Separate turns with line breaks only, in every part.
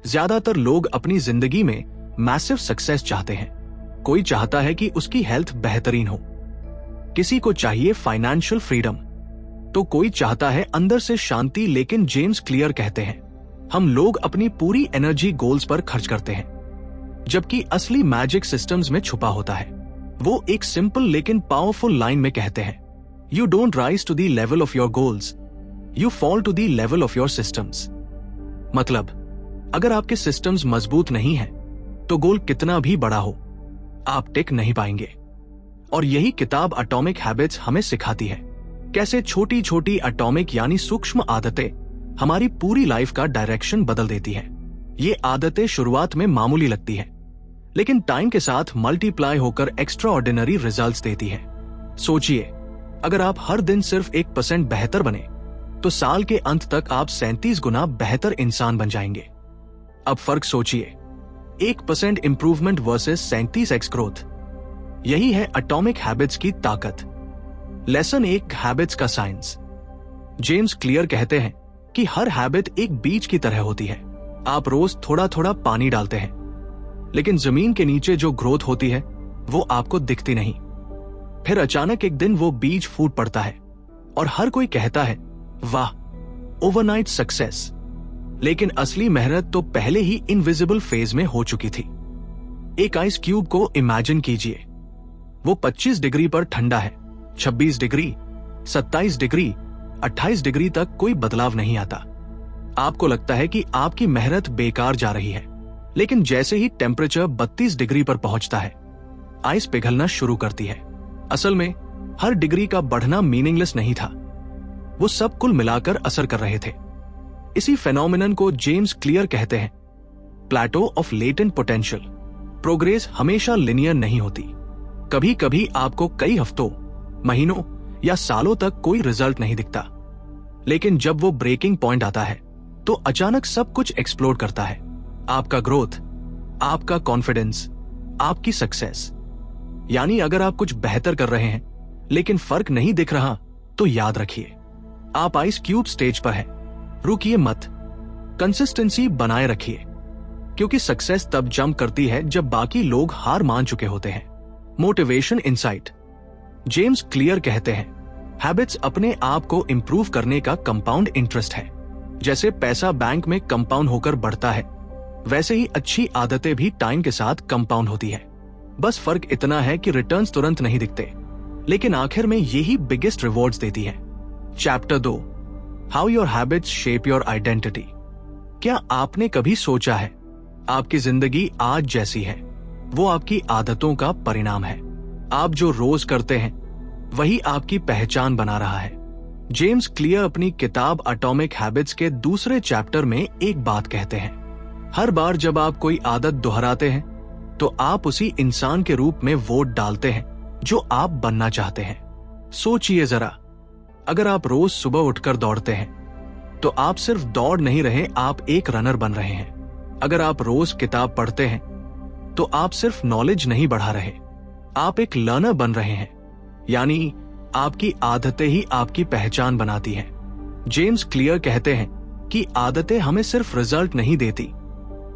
ज्यादातर लोग अपनी जिंदगी में मैसिव सक्सेस चाहते हैं। कोई चाहता है कि उसकी हेल्थ बेहतरीन हो, किसी को चाहिए फाइनेंशियल फ्रीडम, तो कोई चाहता है अंदर से शांति। लेकिन जेम्स क्लियर कहते हैं, हम लोग अपनी पूरी एनर्जी गोल्स पर खर्च करते हैं, जबकि असली मैजिक सिस्टम्स में छुपा होता है। वो एक सिंपल लेकिन पावरफुल लाइन में कहते हैं, you don't rise to the level of your goals, you fall to the level of your systems. मतलब, अगर आपके सिस्टम्स मजबूत नहीं है तो गोल कितना भी बड़ा हो, आप टिक नहीं पाएंगे। और यही किताब एटॉमिक हैबिट्स हमें सिखाती है, कैसे छोटी छोटी एटॉमिक यानी सूक्ष्म आदतें हमारी पूरी लाइफ का डायरेक्शन बदल देती है। ये आदतें शुरुआत में मामूली लगती है, लेकिन टाइम के साथ मल्टीप्लाई होकर एक्स्ट्रा ऑर्डिनरी रिजल्ट्स देती है। सोचिए, अगर आप हर दिन सिर्फ 1% बेहतर बने तो साल के अंत तक आप 37 गुना बेहतर इंसान बन जाएंगे। अब फर्क सोचिए, 1% इंप्रूवमेंट वर्सेस 37x ग्रोथ। यही है एटॉमिक हैबिट्स की ताकत। लेसन 1, हैबिट्स का साइंस। जेम्स क्लियर कहते हैं कि हर हैबिट एक बीज की तरह होती है। आप रोज थोड़ा थोड़ा पानी डालते हैं, लेकिन जमीन के नीचे जो ग्रोथ होती है वो आपको दिखती नहीं। फिर अचानक एक दिन वो बीज फूट पड़ता है और हर कोई कहता है, वाह, ओवरनाइट सक्सेस। लेकिन असली मेहनत तो पहले ही इनविजिबल फेज में हो चुकी थी। एक आइस क्यूब को इमेजिन कीजिए, वो 25 डिग्री पर ठंडा है। 26 डिग्री, 27 डिग्री, 28 डिग्री तक कोई बदलाव नहीं आता। आपको लगता है कि आपकी मेहनत बेकार जा रही है, लेकिन जैसे ही टेम्परेचर 32 डिग्री पर पहुंचता है, आइस पिघलना शुरू करती है। असल में हर डिग्री का बढ़ना मीनिंगलेस नहीं था, वो सब कुल मिलाकर असर कर रहे थे। इसी फेनोमेनन को जेम्स क्लियर कहते हैं, प्लेटो ऑफ लेटेंट पोटेंशियल। प्रोग्रेस हमेशा लिनियर नहीं होती। कभी कभी आपको कई हफ्तों, महीनों या सालों तक कोई रिजल्ट नहीं दिखता, लेकिन जब वो ब्रेकिंग पॉइंट आता है तो अचानक सब कुछ एक्सप्लोड करता है। आपका ग्रोथ, आपका कॉन्फिडेंस, आपकी सक्सेस। यानी अगर आप कुछ बेहतर कर रहे हैं लेकिन फर्क नहीं दिख रहा, तो याद रखिए, आप आइस क्यूब स्टेज पर हैं। रुकिए मत, कंसिस्टेंसी बनाए रखिए, क्योंकि सक्सेस तब जंप करती है जब बाकी लोग हार मान चुके होते हैं। Motivation insight. जेम्स क्लियर कहते हैं, हैबिट्स अपने आप को इंप्रूव करने का कंपाउंड इंटरेस्ट है। जैसे पैसा बैंक में कंपाउंड होकर बढ़ता है, वैसे ही अच्छी आदतें भी टाइम के साथ कंपाउंड होती है। बस फर्क इतना है कि रिटर्न्स तुरंत नहीं दिखते, लेकिन आखिर में यही बिगेस्ट रिवॉर्ड्स देती है। Chapter 2, how your habits shape your identity. क्या आपने कभी सोचा है, आपकी जिंदगी आज जैसी है वो आपकी आदतों का परिणाम है। आप जो रोज करते हैं वही आपकी पहचान बना रहा है। जेम्स क्लियर अपनी किताब एटॉमिक हैबिट्स के दूसरे चैप्टर में एक बात कहते हैं, हर बार जब आप कोई आदत दोहराते हैं तो आप उसी इंसान के रूप में वोट डालते हैं जो आप बनना चाहते हैं। सोचिए जरा, अगर आप रोज सुबह उठकर दौड़ते हैं तो आप सिर्फ दौड़ नहीं रहे, आप एक रनर बन रहे हैं। अगर आप रोज किताब पढ़ते हैं तो आप सिर्फ नॉलेज नहीं बढ़ा रहे, आप एक लर्नर बन रहे हैं। यानी आपकी आदतें ही आपकी पहचान बनाती हैं। जेम्स क्लियर कहते हैं कि आदतें हमें सिर्फ रिजल्ट नहीं देती,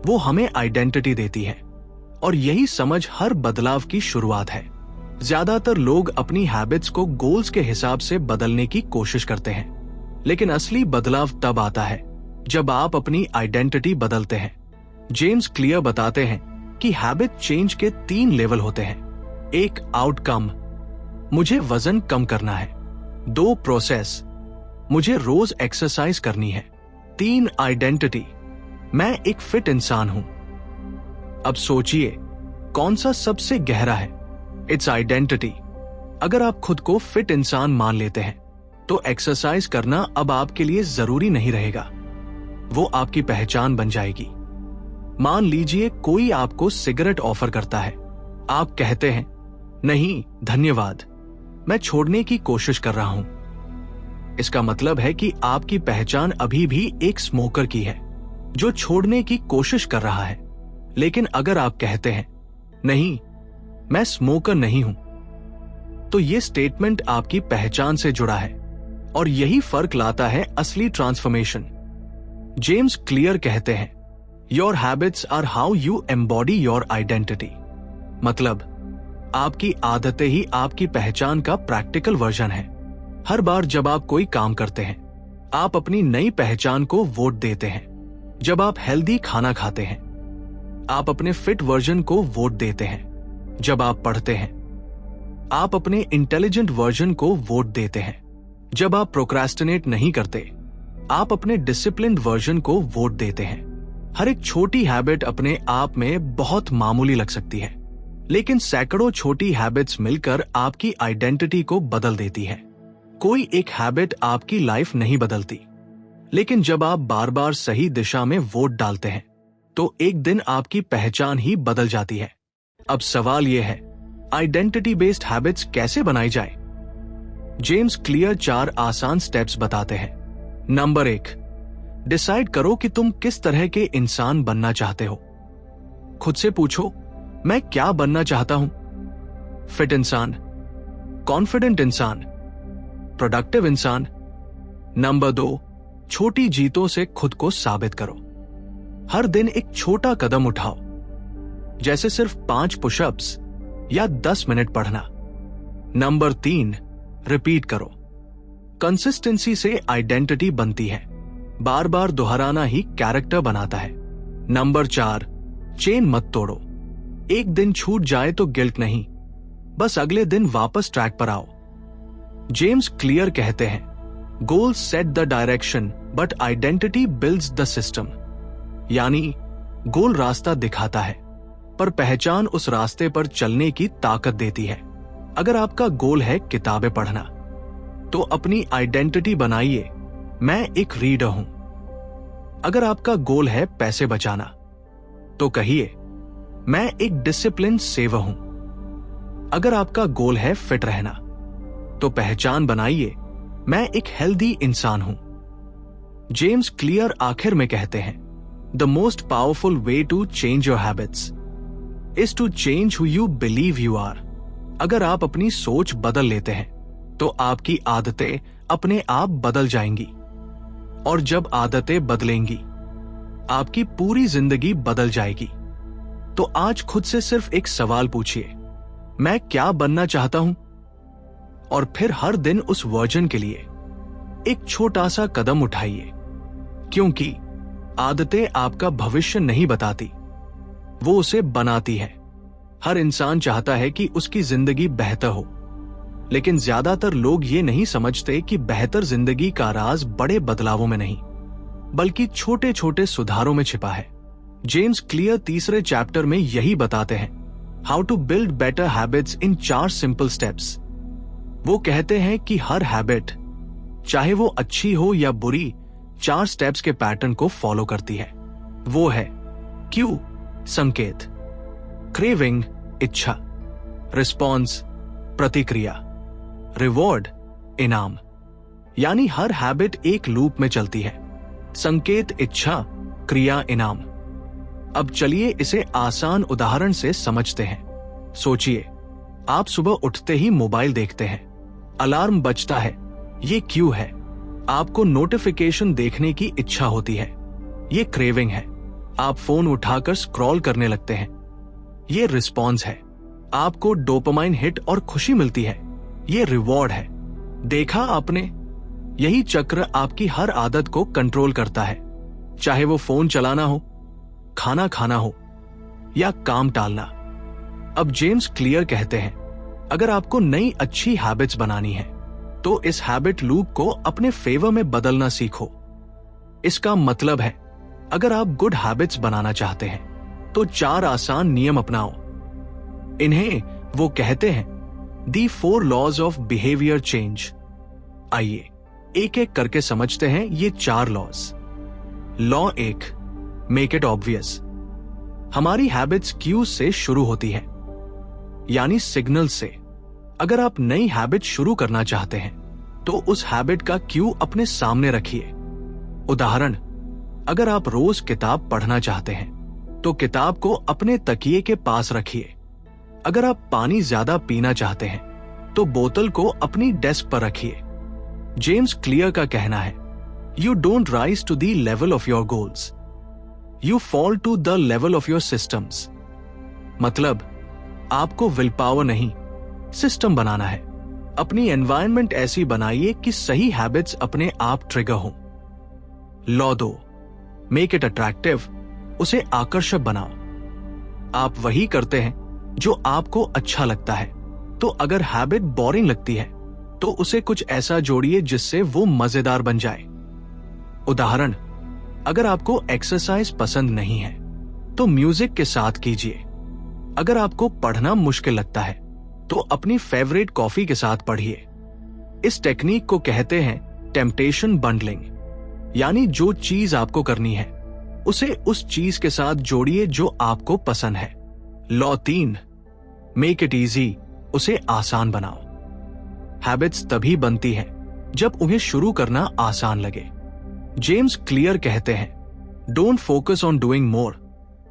वो हमें आइडेंटिटी देती है, और यही समझ हर बदलाव की शुरुआत है। ज्यादातर लोग अपनी हैबिट्स को गोल्स के हिसाब से बदलने की कोशिश करते हैं, लेकिन असली बदलाव तब आता है जब आप अपनी आइडेंटिटी बदलते हैं। जेम्स क्लियर बताते हैं कि हैबिट चेंज के 3 लेवल होते हैं। 1, आउटकम, मुझे वजन कम करना है। 2, प्रोसेस, मुझे रोज एक्सरसाइज करनी है। 3, आइडेंटिटी, मैं एक फिट इंसान हूं। अब सोचिए, कौन सा सबसे गहरा है? It's identity. अगर आप खुद को फिट इंसान मान लेते हैं तो एक्सरसाइज करना अब आपके लिए जरूरी नहीं रहेगा, वो आपकी पहचान बन जाएगी। मान लीजिए कोई आपको सिगरेट ऑफर करता है, आप कहते हैं, नहीं धन्यवाद, मैं छोड़ने की कोशिश कर रहा हूं। इसका मतलब है कि आपकी पहचान अभी भी एक स्मोकर की है जो छोड़ने की कोशिश कर रहा है। लेकिन अगर आप कहते हैं, नहीं मैं स्मोकर नहीं हूं, तो यह स्टेटमेंट आपकी पहचान से जुड़ा है, और यही फर्क लाता है असली ट्रांसफॉर्मेशन। जेम्स क्लियर कहते हैं, your habits are how you embody your identity. मतलब आपकी आदतें ही आपकी पहचान का प्रैक्टिकल वर्जन है। हर बार जब आप कोई काम करते हैं, आप अपनी नई पहचान को वोट देते हैं। जब आप हेल्दी खाना खाते हैं, आप अपने फिट वर्जन को वोट देते हैं। जब आप पढ़ते हैं, आप अपने इंटेलिजेंट वर्जन को वोट देते हैं। जब आप प्रोक्रेस्टिनेट नहीं करते, आप अपने डिसिप्लिन्ड वर्जन को वोट देते हैं। हर एक छोटी हैबिट अपने आप में बहुत मामूली लग सकती है, लेकिन सैकड़ों छोटी हैबिट्स मिलकर आपकी आइडेंटिटी को बदल देती है। कोई एक हैबिट आपकी लाइफ नहीं बदलती, लेकिन जब आप बार बार सही दिशा में वोट डालते हैं, तो एक दिन आपकी पहचान ही बदल जाती है। अब सवाल यह है, आइडेंटिटी बेस्ड हैबिट्स कैसे बनाई जाए? जेम्स क्लियर 4 आसान स्टेप्स बताते हैं। नंबर 1, डिसाइड करो कि तुम किस तरह के इंसान बनना चाहते हो। खुद से पूछो, मैं क्या बनना चाहता हूं? फिट इंसान, कॉन्फिडेंट इंसान, प्रोडक्टिव इंसान। नंबर 2, छोटी जीतों से खुद को साबित करो। हर दिन एक छोटा कदम उठाओ, जैसे सिर्फ 5 पुशअप्स या 10 मिनट पढ़ना। नंबर 3, रिपीट करो। कंसिस्टेंसी से आइडेंटिटी बनती है। बार बार दोहराना ही कैरेक्टर बनाता है। नंबर 4, चेन मत तोड़ो। एक दिन छूट जाए तो गिल्ट नहीं, बस अगले दिन वापस ट्रैक पर आओ। जेम्स क्लियर कहते हैं, goal set the direction but identity builds the system. यानी गोल रास्ता दिखाता है, पर पहचान उस रास्ते पर चलने की ताकत देती है। अगर आपका गोल है किताबें पढ़ना, तो अपनी आइडेंटिटी बनाइए, मैं एक रीडर हूं। अगर आपका गोल है पैसे बचाना, तो कहिए, मैं एक डिसिप्लिन सेवर हूं। अगर आपका गोल है फिट रहना, तो पहचान बनाइए, मैं एक हेल्दी इंसान हूं। जेम्स क्लियर आखिर में कहते हैं, the most powerful way to change your habits is to change who you believe you are. अगर आप अपनी सोच बदल लेते हैं, तो आपकी आदतें अपने आप बदल जाएंगी, और जब आदतें बदलेंगी, आपकी पूरी जिंदगी बदल जाएगी। तो आज खुद से सिर्फ एक सवाल पूछिए, मैं क्या बनना चाहता हूं? और फिर हर दिन उस वर्जन के लिए एक छोटा सा कदम उठाइए, क्योंकि आदतें आपका भविष्य नहीं बताती, वो उसे बनाती है। हर इंसान चाहता है कि उसकी जिंदगी बेहतर हो, लेकिन ज्यादातर लोग ये नहीं समझते कि बेहतर जिंदगी का राज बड़े बदलावों में नहीं, बल्कि छोटे छोटे सुधारों में छिपा है। जेम्स क्लियर 3 चैप्टर में यही बताते हैं, how to build better habits in 4 simple steps. वो कहते हैं कि हर हैबिट, चाहे वो अच्छी हो या बुरी, 4 स्टेप्स के पैटर्न को फॉलो करती है। वो है क्यू, संकेत, क्रेविंग, इच्छा, रिस्पॉन्स, प्रतिक्रिया, रिवॉर्ड, इनाम। यानी हर हैबिट एक लूप में चलती है, संकेत, इच्छा, क्रिया, इनाम। अब चलिए इसे आसान उदाहरण से समझते हैं। सोचिए, आप सुबह उठते ही मोबाइल देखते हैं, अलार्म बजता है, ये क्यू है। आपको नोटिफिकेशन देखने की इच्छा होती है, ये क्रेविंग है। आप फोन उठाकर स्क्रॉल करने लगते हैं, ये रिस्पॉन्स है। आपको डोपामाइन हिट और खुशी मिलती है, ये रिवॉर्ड है। देखा आपने, यही चक्र आपकी हर आदत को कंट्रोल करता है, चाहे वो फोन चलाना हो, खाना खाना हो या काम टालना। अब जेम्स क्लियर कहते हैं, अगर आपको नई अच्छी हैबिट्स बनानी है, तो इस हैबिट लूप को अपने फेवर में बदलना सीखो। इसका मतलब है, अगर आप गुड हैबिट्स बनाना चाहते हैं, तो 4 आसान नियम अपनाओ। इन्हें वो कहते हैं the 4 laws of behaviour change. आइए एक एक करके समझते हैं ये 4 laws. Law 1, make it obvious. हमारी हैबिट्स क्यूज से शुरू होती है, यानी सिग्नल से। अगर आप नई हैबिट शुरू करना चाहते हैं, तो उस हैबिट का क्यू अपने सामने रखिए। उदाहरण, अगर आप रोज किताब पढ़ना चाहते हैं, तो किताब को अपने तकिए के पास रखिए। अगर आप पानी ज्यादा पीना चाहते हैं, तो बोतल को अपनी डेस्क पर रखिए। जेम्स क्लियर का कहना है, you don't rise to the level of your goals, you fall to the level of your systems. मतलब आपको विल पावर नहीं, सिस्टम बनाना है। अपनी एनवायरनमेंट ऐसी बनाइए कि सही हैबिट्स अपने आप ट्रिगर हो। लॉ 2, मेक इट अट्रैक्टिव, उसे आकर्षक बनाओ। आप वही करते हैं जो आपको अच्छा लगता है, तो अगर हैबिट बोरिंग लगती है तो उसे कुछ ऐसा जोड़िए जिससे वो मजेदार बन जाए। उदाहरण, अगर आपको एक्सरसाइज पसंद नहीं है तो म्यूजिक के साथ कीजिए। अगर आपको पढ़ना मुश्किल लगता है तो अपनी फेवरेट कॉफी के साथ पढ़िए। इस टेक्निक को कहते हैं टेम्पटेशन बंडलिंग, यानी जो चीज आपको करनी है उसे उस चीज के साथ जोड़िए जो आपको पसंद है। लॉ 3, मेक इट इजी, उसे आसान बनाओ। हैबिट्स तभी बनती हैं जब उन्हें शुरू करना आसान लगे। जेम्स क्लियर कहते हैं, don't focus on doing more,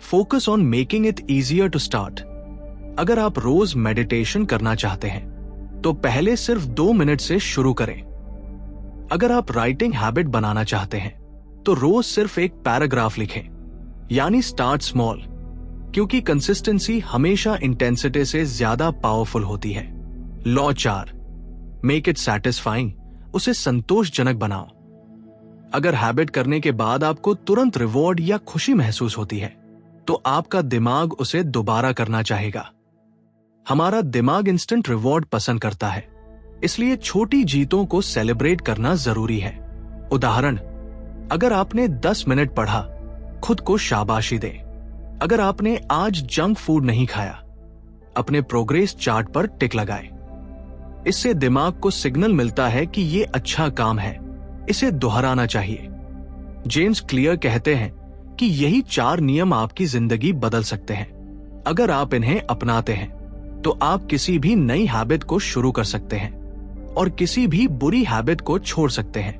focus on making it easier to start. अगर आप रोज मेडिटेशन करना चाहते हैं तो पहले सिर्फ 2 मिनट से शुरू करें। अगर आप राइटिंग हैबिट बनाना चाहते हैं तो रोज सिर्फ एक पैराग्राफ लिखें, यानी स्टार्ट स्मॉल, क्योंकि कंसिस्टेंसी हमेशा इंटेंसिटी से ज्यादा पावरफुल होती है। लॉ 4, मेक इट सैटिस्फाइंग, उसे संतोषजनक बनाओ। अगर हैबिट करने के बाद आपको तुरंत रिवॉर्ड या खुशी महसूस होती है तो आपका दिमाग उसे दोबारा करना चाहेगा। हमारा दिमाग इंस्टेंट रिवॉर्ड पसंद करता है, इसलिए छोटी जीतों को सेलिब्रेट करना जरूरी है। उदाहरण, अगर आपने 10 मिनट पढ़ा, खुद को शाबाशी दें। अगर आपने आज जंक फूड नहीं खाया, अपने प्रोग्रेस चार्ट पर टिक लगाए। इससे दिमाग को सिग्नल मिलता है कि ये अच्छा काम है, इसे दोहराना चाहिए। जेम्स क्लियर कहते हैं कि यही 4 नियम आपकी जिंदगी बदल सकते हैं। अगर आप इन्हें अपनाते हैं तो आप किसी भी नई हैबिट को शुरू कर सकते हैं और किसी भी बुरी हैबिट को छोड़ सकते हैं।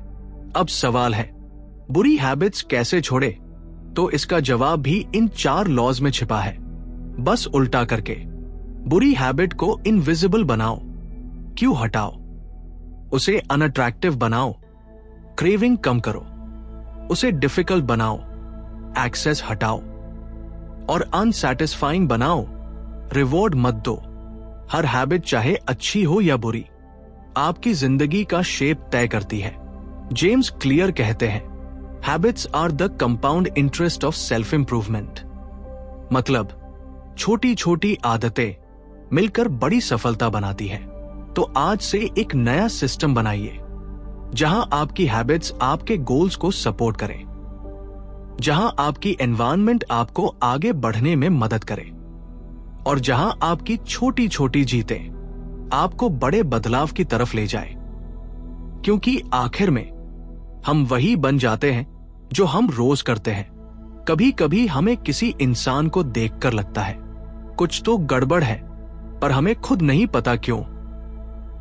अब सवाल है, बुरी हैबिट्स कैसे छोड़े? तो इसका जवाब भी इन 4 लॉज में छिपा है, बस उल्टा करके। बुरी हैबिट को इनविजिबल बनाओ, क्यों हटाओ। उसे अनअट्रैक्टिव बनाओ, क्रेविंग कम करो। उसे डिफिकल्ट बनाओ, एक्सेस हटाओ। और अनसैटिस्फाइंग बनाओ, रिवॉर्ड मत दो। हर हैबिट चाहे अच्छी हो या बुरी, आपकी जिंदगी का शेप तय करती है। जेम्स क्लियर कहते हैं, habits are the compound interest of self improvement. मतलब छोटी छोटी आदतें मिलकर बड़ी सफलता बनाती है। तो आज से एक नया सिस्टम बनाइए जहां आपकी हैबिट्स आपके गोल्स को सपोर्ट करें, जहां आपकी एनवायरनमेंट आपको आगे बढ़ने में मदद करे और जहां आपकी छोटी छोटी जीतें आपको बड़े बदलाव की तरफ ले जाए। क्योंकि आखिर में हम वही बन जाते हैं जो हम रोज करते हैं। कभी कभी हमें किसी इंसान को देखकर लगता है कुछ तो गड़बड़ है, पर हमें खुद नहीं पता क्यों।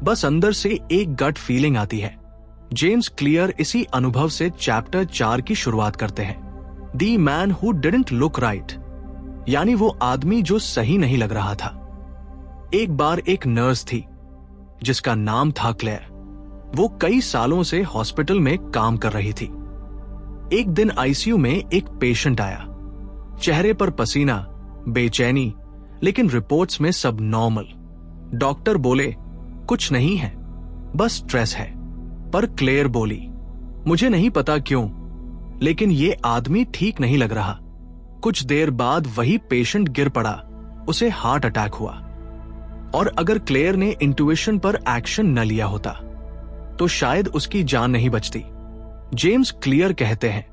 बस अंदर से एक गट फीलिंग आती है। जेम्स क्लियर इसी अनुभव से चैप्टर 4 की शुरुआत करते हैं, the man who didn't look right, यानी वो आदमी जो सही नहीं लग रहा था। एक बार एक नर्स थी जिसका नाम था क्लेयर। वो कई सालों से हॉस्पिटल में काम कर रही थी। एक दिन आईसीयू में एक पेशेंट आया, चेहरे पर पसीना, बेचैनी, लेकिन रिपोर्ट्स में सब नॉर्मल। डॉक्टर बोले कुछ नहीं है, बस स्ट्रेस है। पर क्लेयर बोली, मुझे नहीं पता क्यों, लेकिन ये आदमी ठीक नहीं लग रहा। कुछ देर बाद वही पेशेंट गिर पड़ा, उसे हार्ट अटैक हुआ। और अगर क्लेयर ने इंट्यूशन पर एक्शन न लिया होता तो शायद उसकी जान नहीं बचती। जेम्स क्लियर कहते हैं,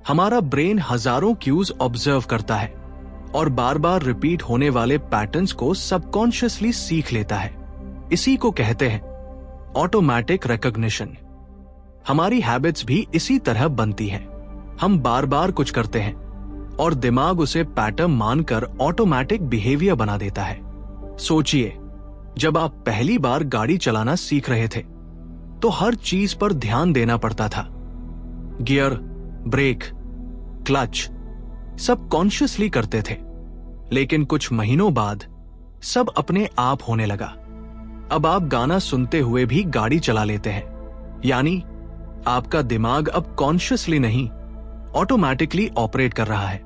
हमारा ब्रेन हजारों क्यूज ऑब्जर्व करता है और बार बार रिपीट होने वाले पैटर्न्स को सबकॉन्शियसली सीख लेता है। इसी को कहते हैं ऑटोमेटिक रिकॉग्निशन। हमारी हैबिट्स भी इसी तरह बनती हैं। हम बार बार कुछ करते हैं और दिमाग उसे पैटर्न मानकर ऑटोमेटिक बिहेवियर बना देता है। सोचिए, जब आप पहली बार गाड़ी चलाना सीख रहे थे तो हर चीज पर ध्यान देना पड़ता था। गियर, ब्रेक, क्लच, सब कॉन्शियसली करते थे। लेकिन कुछ महीनों बाद सब अपने आप होने लगा। अब आप गाना सुनते हुए भी गाड़ी चला लेते हैं, यानी आपका दिमाग अब कॉन्शियसली नहीं, ऑटोमेटिकली ऑपरेट कर रहा है।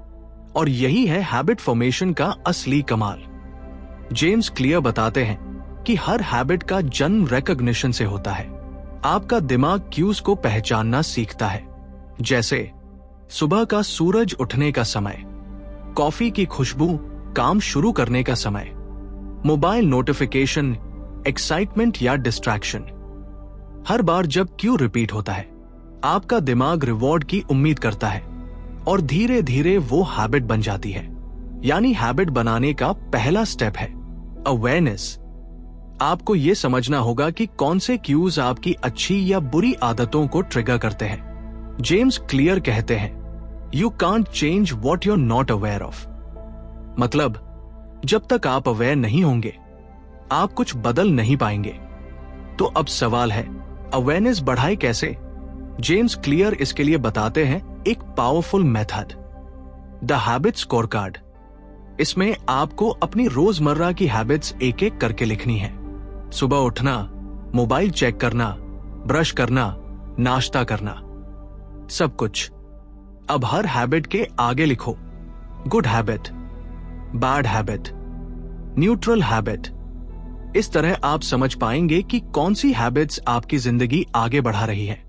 और यही है हैबिट फॉर्मेशन का असली कमाल। जेम्स क्लियर बताते हैं कि हर हैबिट का जन्म रिकॉग्निशन से होता है। आपका दिमाग क्यूज को पहचानना सीखता है, जैसे सुबह का सूरज उठने का समय, कॉफी की खुशबू काम शुरू करने का समय, मोबाइल नोटिफिकेशन, एक्साइटमेंट या डिस्ट्रैक्शन। हर बार जब क्यू रिपीट होता है, आपका दिमाग रिवॉर्ड की उम्मीद करता है और धीरे धीरे वो हैबिट बन जाती है। यानी हैबिट बनाने का पहला स्टेप है अवेयरनेस। आपको यह समझना होगा कि कौन से क्यूज आपकी अच्छी या बुरी आदतों को ट्रिगर करते हैं। जेम्स क्लियर कहते हैं, you can't change what you're not aware of. मतलब जब तक आप अवेयर नहीं होंगे, आप कुछ बदल नहीं पाएंगे। तो अब सवाल है, अवेयरनेस बढ़ाए कैसे? जेम्स क्लियर इसके लिए बताते हैं एक powerful method, the habit score card. इसमें आपको अपनी रोजमर्रा की हैबिट्स एक एक करके लिखनी है। सुबह उठना, मोबाइल चेक करना, ब्रश करना, नाश्ता करना, सब कुछ। अब हर हैबिट के आगे लिखो good habit, bad habit, neutral habit. इस तरह आप समझ पाएंगे कि कौन सी हैबिट्स आपकी जिंदगी आगे बढ़ा रही है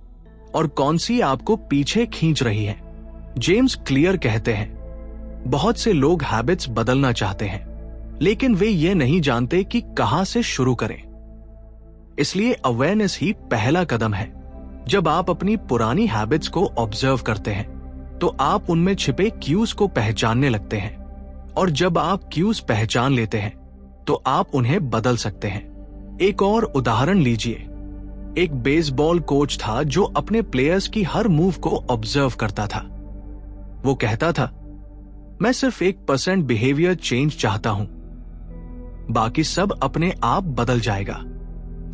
और कौन सी आपको पीछे खींच रही है। जेम्स क्लियर कहते हैं, बहुत से लोग हैबिट्स बदलना चाहते हैं, लेकिन वे ये नहीं जानते कि कहां से शुरू करें। इसलिए अवेयरनेस ही पहला कदम है। जब आप अपनी पुरानी हैबिट्स को ऑब्जर्व करते हैं, तो आप उनमें छिपे क्यूज को पहचानने लगते हैं, और जब आप क्यूज पहचान लेते हैं, तो आप उन्हें बदल सकते हैं। एक और उदाहरण लीजिए। एक बेसबॉल कोच था जो अपने प्लेयर्स की हर मूव को ऑब्जर्व करता था। वो कहता था, मैं सिर्फ 1% बिहेवियर चेंज चाहता हूं, बाकी सब अपने आप बदल जाएगा।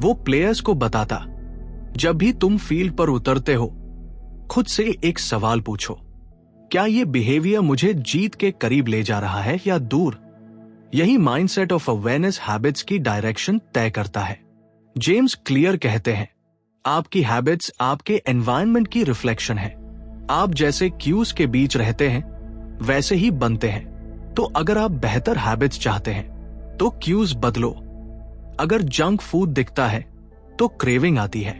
वो प्लेयर्स को बताता, जब भी तुम फील्ड पर उतरते हो, खुद से एक सवाल पूछो, क्या ये बिहेवियर मुझे जीत के करीब ले जा रहा है या दूर? यही माइंडसेट ऑफ अवेयरनेस हैबिट्स की डायरेक्शन तय करता है। जेम्स क्लियर कहते हैं, आपकी हैबिट्स आपके एनवायरनमेंट की रिफ्लेक्शन है। आप जैसे क्यूज के बीच रहते हैं, वैसे ही बनते हैं। तो अगर आप बेहतर हैबिट्स चाहते हैं, तो क्यूज बदलो। अगर जंक फूड दिखता है, तो क्रेविंग आती है।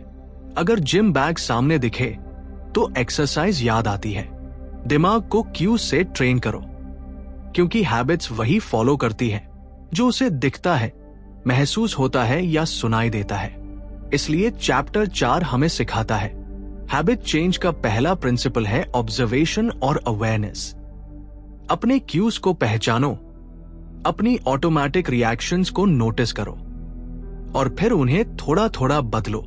अगर जिम बैग सामने दिखे, तो एक्सरसाइज याद आती है। दिमाग को क्यूज से ट्रेन करो, क्योंकि हैबिट्स वही फॉलो करती है जो उसे दिखता है, महसूस होता है या सुनाई देता है। इसलिए चैप्टर 4 हमें सिखाता है, हैबिट चेंज का पहला प्रिंसिपल है ऑब्जर्वेशन और अवेयरनेस। अपने क्यूज को पहचानो, अपनी ऑटोमेटिक रिएक्शंस को नोटिस करो और फिर उन्हें थोड़ा थोड़ा बदलो।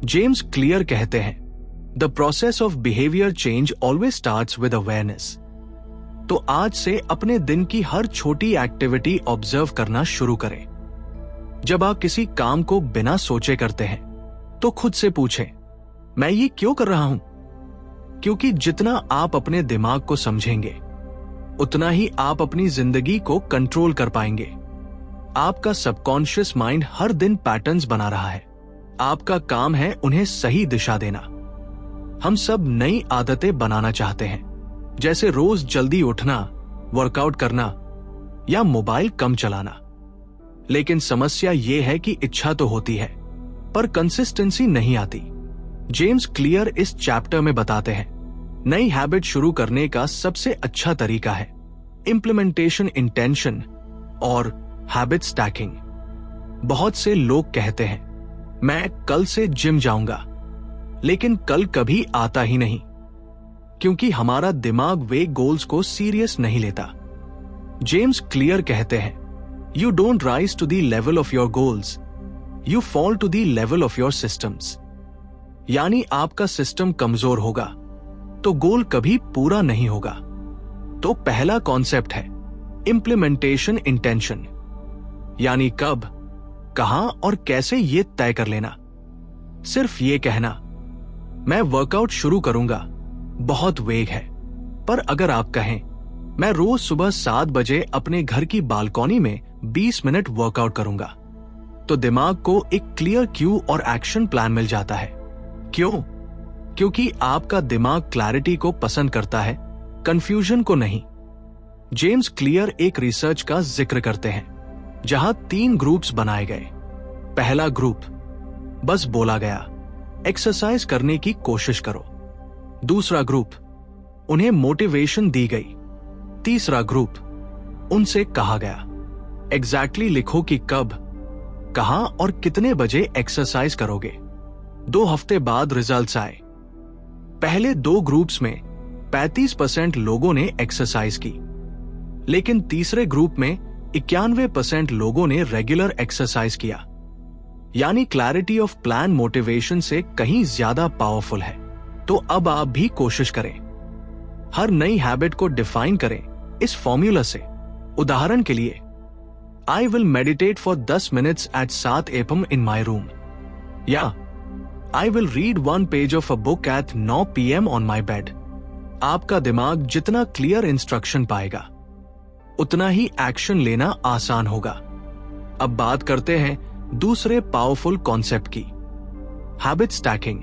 जेम्स क्लियर कहते हैं, the process of behaviour change always starts with awareness. तो आज से अपने दिन की हर छोटी एक्टिविटी ऑब्जर्व करना शुरू करें। जब आप किसी काम को बिना सोचे करते हैं, तो खुद से पूछें, मैं ये क्यों कर रहा हूं? क्योंकि जितना आप अपने दिमाग को समझेंगे, उतना ही आप अपनी जिंदगी को कंट्रोल कर पाएंगे। आपका सबकॉन्शियस माइंड हर दिन पैटर्न्स बना रहा है। आपका काम है उन्हें सही दिशा देना। हम सब नई आदतें बनाना चाहते हैं, जैसे रोज जल्दी उठना, वर्कआउट करना या मोबाइल कम चलाना। लेकिन समस्या यह है कि इच्छा तो होती है, पर कंसिस्टेंसी नहीं आती। जेम्स क्लियर इस चैप्टर में बताते हैं, नई हैबिट शुरू करने का सबसे अच्छा तरीका है इंप्लीमेंटेशन इंटेंशन और हैबिट स्टैकिंग। बहुत से लोग कहते हैं, मैं कल से जिम जाऊंगा, लेकिन कल कभी आता ही नहीं, क्योंकि हमारा दिमाग वे गोल्स को सीरियस नहीं लेता। जेम्स क्लियर कहते हैं, you don't rise to the level of your goals, you fall to the level of your systems. यानी आपका सिस्टम कमजोर होगा तो गोल कभी पूरा नहीं होगा। तो पहला कॉन्सेप्ट है इंप्लीमेंटेशन इंटेंशन, यानी कब, कहां और कैसे ये तय कर लेना। सिर्फ ये कहना, मैं वर्कआउट शुरू करूंगा, बहुत वेग है। पर अगर आप कहें, मैं रोज सुबह 7 बजे अपने घर की बालकनी में 20 मिनट वर्कआउट करूंगा, तो दिमाग को एक क्लियर क्यू और एक्शन प्लान मिल जाता है। क्यों? क्योंकि आपका दिमाग क्लैरिटी को पसंद करता है, कंफ्यूजन को नहीं। जेम्स क्लियर एक रिसर्च का जिक्र करते हैं जहां 3 ग्रुप्स बनाए गए। पहला ग्रुप, बस बोला गया एक्सरसाइज करने की कोशिश करो। दूसरा ग्रुप, उन्हें मोटिवेशन दी गई। तीसरा ग्रुप, उनसे कहा गया एग्जैक्टली लिखो कि कब, कहां और कितने बजे एक्सरसाइज करोगे। 2 हफ्ते बाद रिजल्ट्स आए। पहले 2 ग्रुप्स में 35% लोगों ने एक्सरसाइज की, लेकिन तीसरे ग्रुप में 91% लोगों ने रेगुलर एक्सरसाइज किया। यानी क्लैरिटी ऑफ प्लान मोटिवेशन से कहीं ज्यादा पावरफुल है। तो अब आप भी कोशिश करें, हर नई हैबिट को डिफाइन करें इस फॉर्मूला से। उदाहरण के लिए, I will meditate for 10 minutes at 7 AM in my room, या I will read 1 page of a book at 9 PM on my bed. आपका दिमाग जितना क्लियर इंस्ट्रक्शन पाएगा, उतना ही एक्शन लेना आसान होगा। अब बात करते हैं दूसरे पावरफुल कॉन्सेप्ट की, हैबिट स्टैकिंग।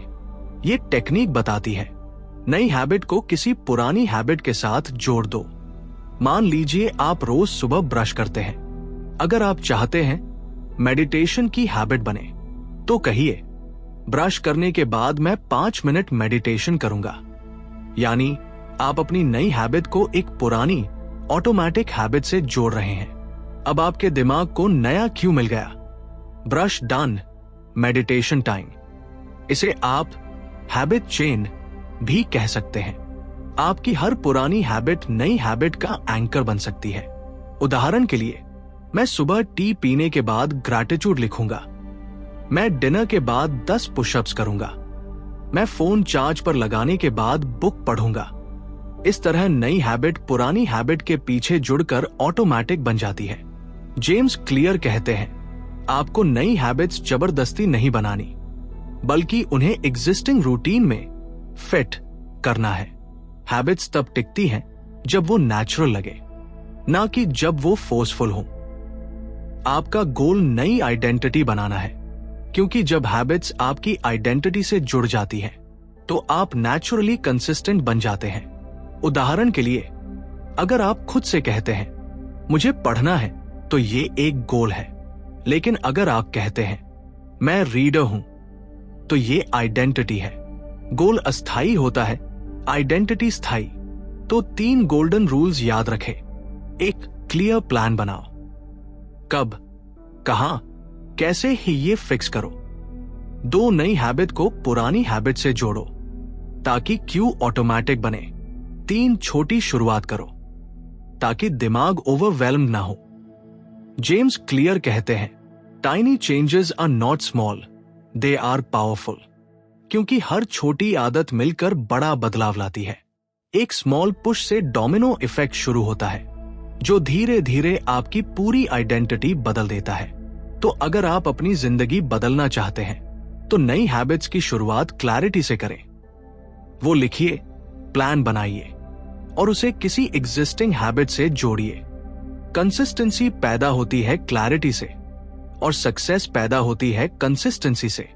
ये टेक्निक बताती है नई हैबिट को किसी पुरानी हैबिट के साथ जोड़ दो। मान लीजिए आप रोज सुबह ब्रश करते हैं। अगर आप चाहते हैं मेडिटेशन की हैबिट बने, तो कहिए ब्रश करने के बाद मैं 5 मिनट मेडिटेशन करूंगा। यानी आप अपनी नई हैबिट को एक पुरानी ऑटोमेटिक हैबिट से जोड़ रहे हैं। अब आपके दिमाग को नया क्यू मिल गया, ब्रश डन, मेडिटेशन टाइम। इसे आप हैबिट चेन भी कह सकते हैं। आपकी हर पुरानी हैबिट नई हैबिट का एंकर बन सकती है। उदाहरण के लिए, मैं सुबह टी पीने के बाद ग्रैटिट्यूड लिखूंगा। मैं डिनर के बाद 10 पुशअप्स करूंगा। मैं फोन चार्ज पर लगाने के बाद बुक पढ़ूंगा। इस तरह नई हैबिट पुरानी हैबिट के पीछे जुड़कर ऑटोमेटिक बन जाती है। जेम्स क्लियर कहते हैं, आपको नई हैबिट्स जबरदस्ती नहीं बनानी, बल्कि उन्हें एग्जिस्टिंग रूटीन में फिट करना है। हैबिट्स तब टिकती हैं जब वो नेचुरल लगे, ना कि जब वो फोर्सफुल हो। आपका गोल नई आइडेंटिटी बनाना है, क्योंकि जब हैबिट्स आपकी आइडेंटिटी से जुड़ जाती है तो आप नेचुरली कंसिस्टेंट बन जाते हैं। उदाहरण के लिए, अगर आप खुद से कहते हैं मुझे पढ़ना है, तो ये एक गोल है। लेकिन अगर आप कहते हैं मैं रीडर हूं, तो ये आइडेंटिटी है। गोल अस्थाई होता है, आइडेंटिटी स्थायी। तो 3 गोल्डन रूल्स याद रखें। 1, क्लियर प्लान बनाओ। कब, कहां, कैसे ही ये फिक्स करो। 2, नई हैबिट को पुरानी हैबिट से जोड़ो ताकि क्यू ऑटोमेटिक बने। 3, छोटी शुरुआत करो ताकि दिमाग ओवरवेल्म्ड ना हो। जेम्स क्लियर कहते हैं, tiny changes are not small, they are powerful. क्योंकि हर छोटी आदत मिलकर बड़ा बदलाव लाती है। एक स्मॉल पुश से डोमिनो इफेक्ट शुरू होता है, जो धीरे धीरे आपकी पूरी आइडेंटिटी बदल देता है। तो अगर आप अपनी जिंदगी बदलना चाहते हैं, तो नई हैबिट्स की शुरुआत क्लैरिटी से करें। वो लिखिए, प्लान बनाइए और उसे किसी एग्जिस्टिंग हैबिट से जोड़िए। कंसिस्टेंसी पैदा होती है क्लैरिटी से, और सक्सेस पैदा होती है कंसिस्टेंसी से।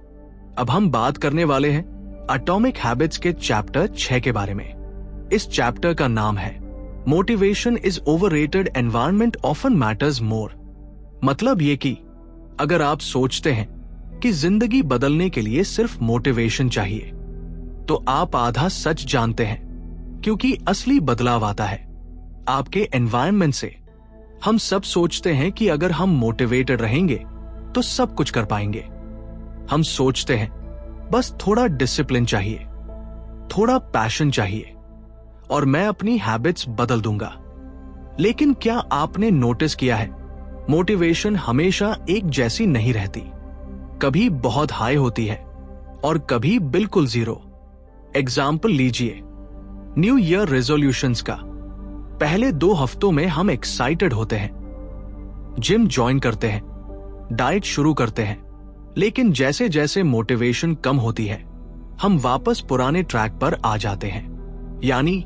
अब हम बात करने वाले हैं एटॉमिक हैबिट्स के चैप्टर 6 के बारे में। इस चैप्टर का नाम है motivation is overrated, environment often matters more. मतलब ये कि अगर आप सोचते हैं कि जिंदगी बदलने के लिए सिर्फ मोटिवेशन चाहिए, तो आप आधा सच जानते हैं, क्योंकि असली बदलाव आता है आपके एनवायरनमेंट से। हम सब सोचते हैं कि अगर हम मोटिवेटेड रहेंगे तो सब कुछ कर पाएंगे। हम सोचते हैं बस थोड़ा डिसिप्लिन चाहिए, थोड़ा पैशन चाहिए, और मैं अपनी हैबिट्स बदल दूंगा। लेकिन क्या आपने नोटिस किया है, मोटिवेशन हमेशा एक जैसी नहीं रहती। कभी बहुत हाई होती है और कभी बिल्कुल जीरो। एग्जाम्पल लीजिए न्यू ईयर रेजोल्यूशंस का। पहले 2 हफ्तों में हम एक्साइटेड होते हैं, जिम ज्वाइन करते हैं, डाइट शुरू करते हैं। लेकिन जैसे जैसे मोटिवेशन कम होती है, हम वापस पुराने ट्रैक पर आ जाते हैं। यानी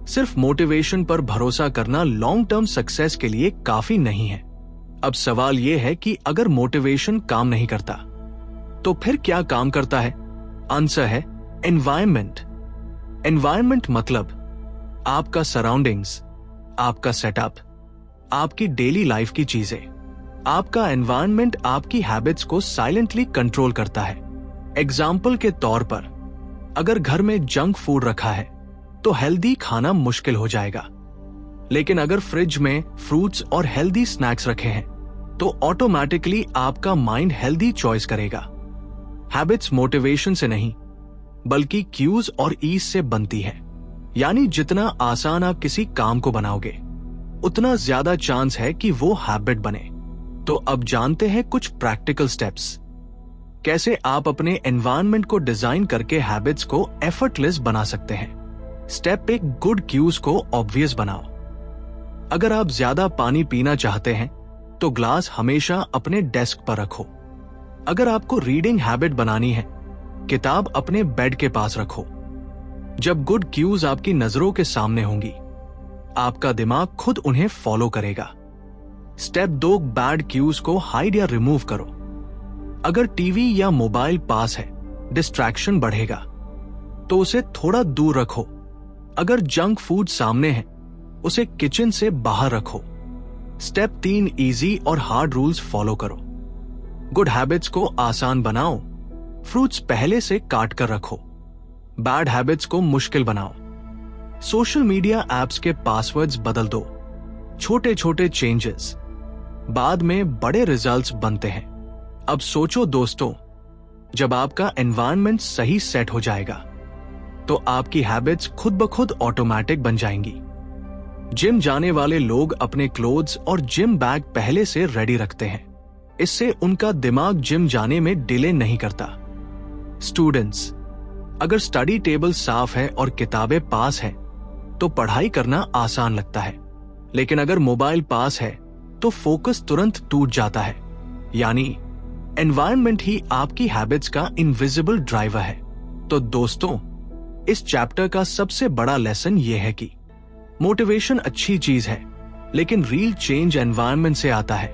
सिर्फ मोटिवेशन पर भरोसा करना लॉन्ग टर्म सक्सेस के लिए काफी नहीं है। अब सवाल यह है कि अगर मोटिवेशन काम नहीं करता, तो फिर क्या काम करता है? आंसर है एनवायरनमेंट। एनवायरनमेंट मतलब आपका सराउंडिंग्स, आपका सेटअप, आपकी डेली लाइफ की चीजें, आपका एनवायरनमेंट आपकी हैबिट्स को साइलेंटली कंट्रोल करता है। एग्जाम्पल के तौर पर, अगर घर में जंक फूड रखा है तो हेल्दी खाना मुश्किल हो जाएगा, लेकिन अगर फ्रिज में फ्रूट्स और हेल्दी स्नैक्स रखे हैं तो ऑटोमेटिकली आपका माइंड हेल्दी चॉइस करेगा। हैबिट्स मोटिवेशन से नहीं बल्कि क्यूज और ईज से बनती है, यानी जितना आसान आप किसी काम को बनाओगे उतना ज्यादा चांस है कि वो हैबिट बने। तो अब जानते हैं कुछ प्रैक्टिकल स्टेप्स, कैसे आप अपने एनवायरनमेंट को डिजाइन करके हैबिट्स को एफर्टलेस बना सकते हैं। स्टेप 1, गुड क्यूज को ऑब्वियस बनाओ। अगर आप ज्यादा पानी पीना चाहते हैं तो ग्लास हमेशा अपने डेस्क पर रखो। अगर आपको रीडिंग हैबिट बनानी है, किताब अपने बेड के पास रखो। जब गुड क्यूज आपकी नजरों के सामने होंगी, आपका दिमाग खुद उन्हें फॉलो करेगा। स्टेप 2, बैड क्यूज को हाइड या रिमूव करो। अगर टीवी या मोबाइल पास है, डिस्ट्रैक्शन बढ़ेगा, तो उसे थोड़ा दूर रखो। अगर जंक फूड सामने है, उसे किचन से बाहर रखो। स्टेप 3, इजी और हार्ड रूल्स फॉलो करो। गुड हैबिट्स को आसान बनाओ। फ्रूट्स पहले से काट कर रखो। बैड हैबिट्स को मुश्किल बनाओ। सोशल मीडिया एप्स के पासवर्ड्स बदल दो। छोटे छोटे चेंजेस बाद में बड़े रिजल्ट्स बनते हैं। अब सोचो दोस्तों, जब आपका एनवायरनमेंट सही सेट हो जाएगा तो आपकी हैबिट्स खुद ब खुद ऑटोमेटिक बन जाएंगी। जिम जाने वाले लोग अपने क्लोथ्स और जिम बैग पहले से रेडी रखते हैं। इससे उनका दिमाग जिम जाने में डिले नहीं करता। स्टूडेंट्स, अगर स्टडी टेबल साफ है और किताबें पास हैं, तो पढ़ाई करना आसान लगता है, लेकिन अगर मोबाइल पास है तो फोकस तुरंत टूट जाता है। यानी एनवायरनमेंट ही आपकी हैबिट्स का इनविजिबल ड्राइवर है। तो दोस्तों, इस चैप्टर का सबसे बड़ा लेसन यह है कि मोटिवेशन अच्छी चीज है, लेकिन रियल चेंज एनवायरनमेंट से आता है।